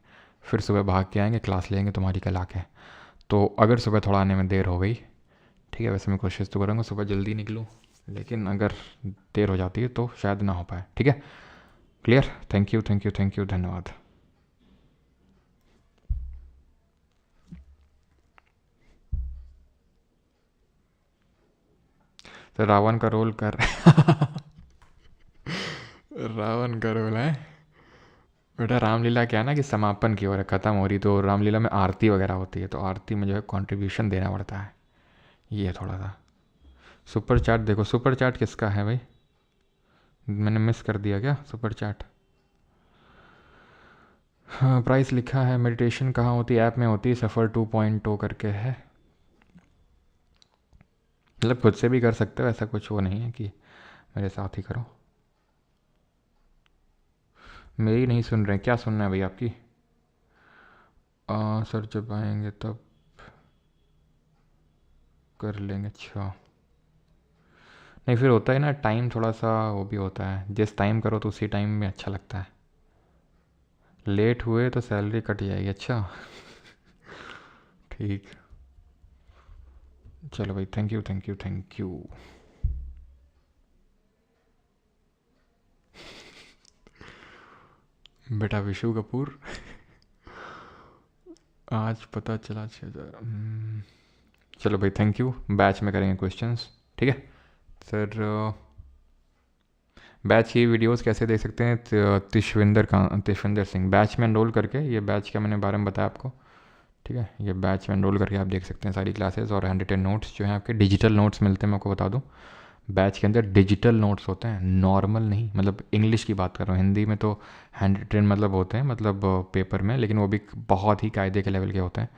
फिर सुबह भाग के आएंगे, क्लास लेंगे तुम्हारी कल आके। तो अगर सुबह थोड़ा आने में देर हो गई, ठीक है, वैसे मैं कोशिश तो करूँगा सुबह जल्दी निकलूँ, लेकिन अगर देर हो जाती है तो शायद ना हो पाए, ठीक है। Clear, thank you thank you thank you, धन्यवाद। तो रावण का रोल कर रावण का रोल है बेटा। रामलीला क्या है ना कि समापन की ओर है, ख़त्म हो रही, तो रामलीला में आरती वगैरह होती है, तो आरती में जो है कंट्रीब्यूशन देना पड़ता है, ये है थोड़ा सा। सुपर चैट देखो, सुपर चैट किसका है भाई, मैंने मिस कर दिया क्या सुपर चैट? हाँ, प्राइस लिखा है, मेडिटेशन कहाँ होती है, ऐप में होती है, सफ़र 2.0 करके है, मतलब खुद से भी कर सकते हो, ऐसा कुछ वो नहीं है कि मेरे साथ ही करो। मेरी नहीं सुन रहे, क्या सुनना है भाई आपकी? सर जब आएंगे तब कर लेंगे, अच्छा। नहीं फिर होता है ना टाइम थोड़ा सा वो भी होता है, जिस टाइम करो तो उसी टाइम में अच्छा लगता है। लेट हुए तो सैलरी कट जाएगी, अच्छा ठीक, चलो भाई, thank you thank you thank you. बेटा विशु कपूर आज पता चला 6,000। चलो भाई, थैंक यू, बैच में करेंगे क्वेश्चंस, ठीक है सर। बैच की वीडियोस कैसे देख सकते हैं? तिशविंदर सिंह, बैच में एनरोल करके, ये बैच का मैंने बारे में बताया आपको, ठीक है। ये बैच में एनरोल करके आप देख सकते हैं सारी क्लासेस, और 110 नोट्स जो हैं आपके डिजिटल नोट्स मिलते हैं, मैं आपको बता दूं। बैच के अंदर डिजिटल नोट्स होते हैं, नॉर्मल नहीं, मतलब इंग्लिश की बात कर रहा हूँ, हिंदी में तो 110 मतलब होते हैं, मतलब पेपर में, लेकिन वो भी बहुत ही कायदे के लेवल के होते हैं,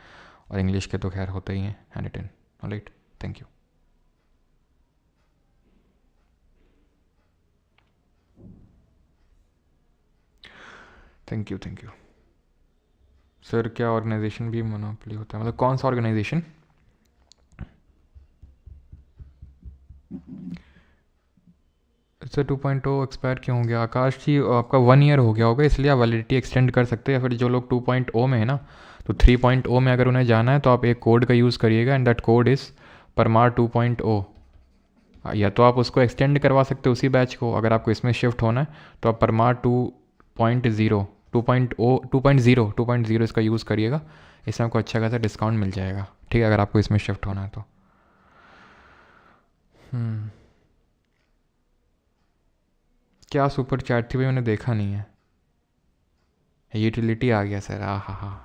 और इंग्लिश के तो खैर होते ही हैं 110। Alright, thank you. Thank you thank you sir. क्या ऑर्गेनाइजेशन भी मोनोपोली होता है, मतलब कौन सा ऑर्गेनाइजेशन? सर 2.0 एक्सपायर क्यों हो गया आकाश जी? आपका 1 ईयर हो गया होगा, इसलिए आप वैलिडिटी एक्सटेंड कर सकते हैं। या फिर जो लोग 2.0 में है ना, तो 3.0 में अगर उन्हें जाना है तो आप एक कोड का यूज़ करिएगा, and that code is Parmar 2.0। या तो आप उसको एक्सटेंड करवा सकते हो उसी बैच को, अगर आपको इसमें शिफ्ट होना है तो आप परमार 2.0 2.0 इसका यूज़ करिएगा, इसमें आपको अच्छा खासा डिस्काउंट मिल जाएगा, ठीक है, अगर आपको इसमें शिफ्ट होना है तो। क्या सुपर चैट थी भाई, मैंने देखा नहीं है। यूटिलिटी आ गया सर, हाँ हाँ हाँ।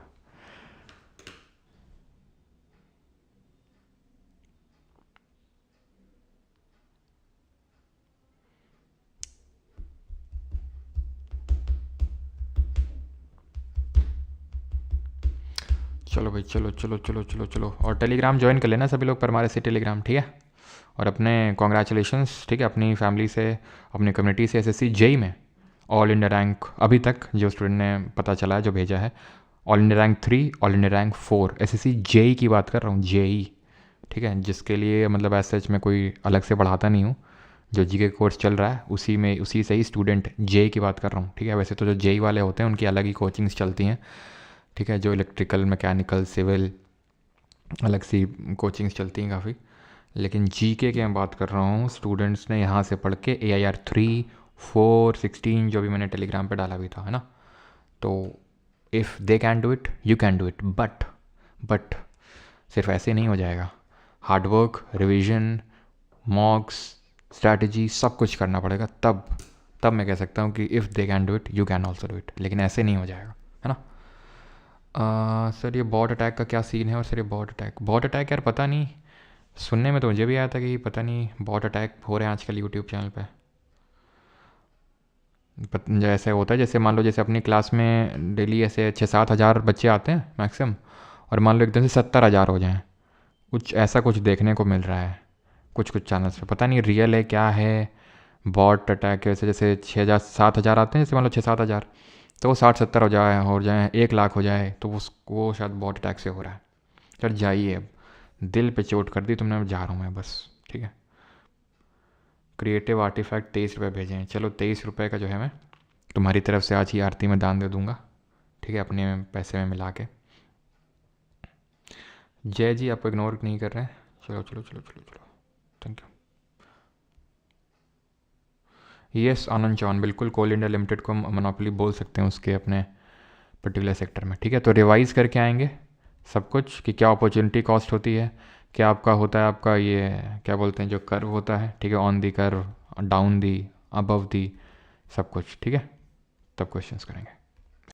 चलो भाई, चलो चलो चलो चलो चलो, और टेलीग्राम ज्वाइन कर लेना सभी लोग, परमार से टेलीग्राम, ठीक है। और अपने कॉन्ग्रेचुलेशंस, ठीक है, अपनी फैमिली से, अपनी कम्युनिटी से एसएससी जेई में ऑल इंडिया रैंक अभी तक जो स्टूडेंट ने पता चला है, जो भेजा है, all India rank 3, all India rank 4, SSC JE की बात कर रहा हूँ, जेई, ठीक है, जिसके लिए मतलब ऐसे सच में कोई अलग से पढ़ाता नहीं हूँ, जो जीके कोर्स चल रहा है उसी में, उसी से ही स्टूडेंट जेई की बात कर रहा हूँ, ठीक है। वैसे तो जो जेई वाले होते हैं उनकी अलग ही कोचिंग्स चलती हैं, ठीक है, जो इलेक्ट्रिकल, मैकेनिकल, सिविल, अलग सी कोचिंग्स चलती हैं काफ़ी, लेकिन जीके की मैं बात कर रहा हूँ, स्टूडेंट्स ने यहाँ से पढ़ के AIR 3, 4, 16 जो भी मैंने टेलीग्राम पे डाला भी था, है ना। तो if they can do it, you can do it, but सिर्फ ऐसे नहीं हो जाएगा, हार्डवर्क, रिविजन, मॉक्स, स्ट्रैटेजी, सब कुछ करना पड़ेगा, तब मैं कह सकता हूँ कि if they can do it, you can also do it, लेकिन ऐसे नहीं हो जाएगा, है ना। सर ये बॉट अटैक का क्या सीन है, और सर ये बॉट अटैक यार पता नहीं, सुनने में तो मुझे भी आया था कि पता नहीं बॉट अटैक हो रहे हैं आजकल यूट्यूब चैनल पे। जैसे होता है, जैसे मान लो जैसे अपनी क्लास में डेली ऐसे 6-7 हज़ार बच्चे आते हैं मैक्सिमम, और मान लो एकदम से 70 हज़ार हो जाएं, कुछ ऐसा कुछ देखने को मिल रहा है कुछ कुछ चैनल्स पे, पता नहीं रियल है क्या है। बॉट अटैक वैसे जैसे 6-7 हज़ार आते हैं, जैसे मान लो 6-7 हज़ार, तो वो 60-70 हो जाए 1 लाख हो जाए, तो वो शायद बॉट अटैक से हो रहा है। सर जाइए, अब दिल पे चोट कर दी तुमने, अब जा रहा हूँ मैं बस, ठीक है। क्रिएटिव आर्टिफैक्ट 23 रुपये भेजे हैं, चलो 23 रुपये का जो है मैं तुम्हारी तरफ से आज ही आरती में दान दे दूंगा, ठीक है, अपने पैसे में मिला के। जय जी आपको इग्नोर नहीं कर रहे हैं, चलो चलो चलो चलो चलो, थैंक यू। यस आनंद चौहान, बिल्कुल कोल इंडिया लिमिटेड को मोनोपोली बोल सकते हैं उसके अपने पर्टिकुलर सेक्टर में, ठीक है। तो रिवाइज़ करके आएंगे सब कुछ कि क्या अपॉर्चुनिटी कॉस्ट होती है, क्या आपका होता है, आपका ये क्या बोलते हैं जो कर्व होता है, ठीक है, on the curve, down the, above दी, सब कुछ, ठीक है, तब क्वेश्चंस करेंगे।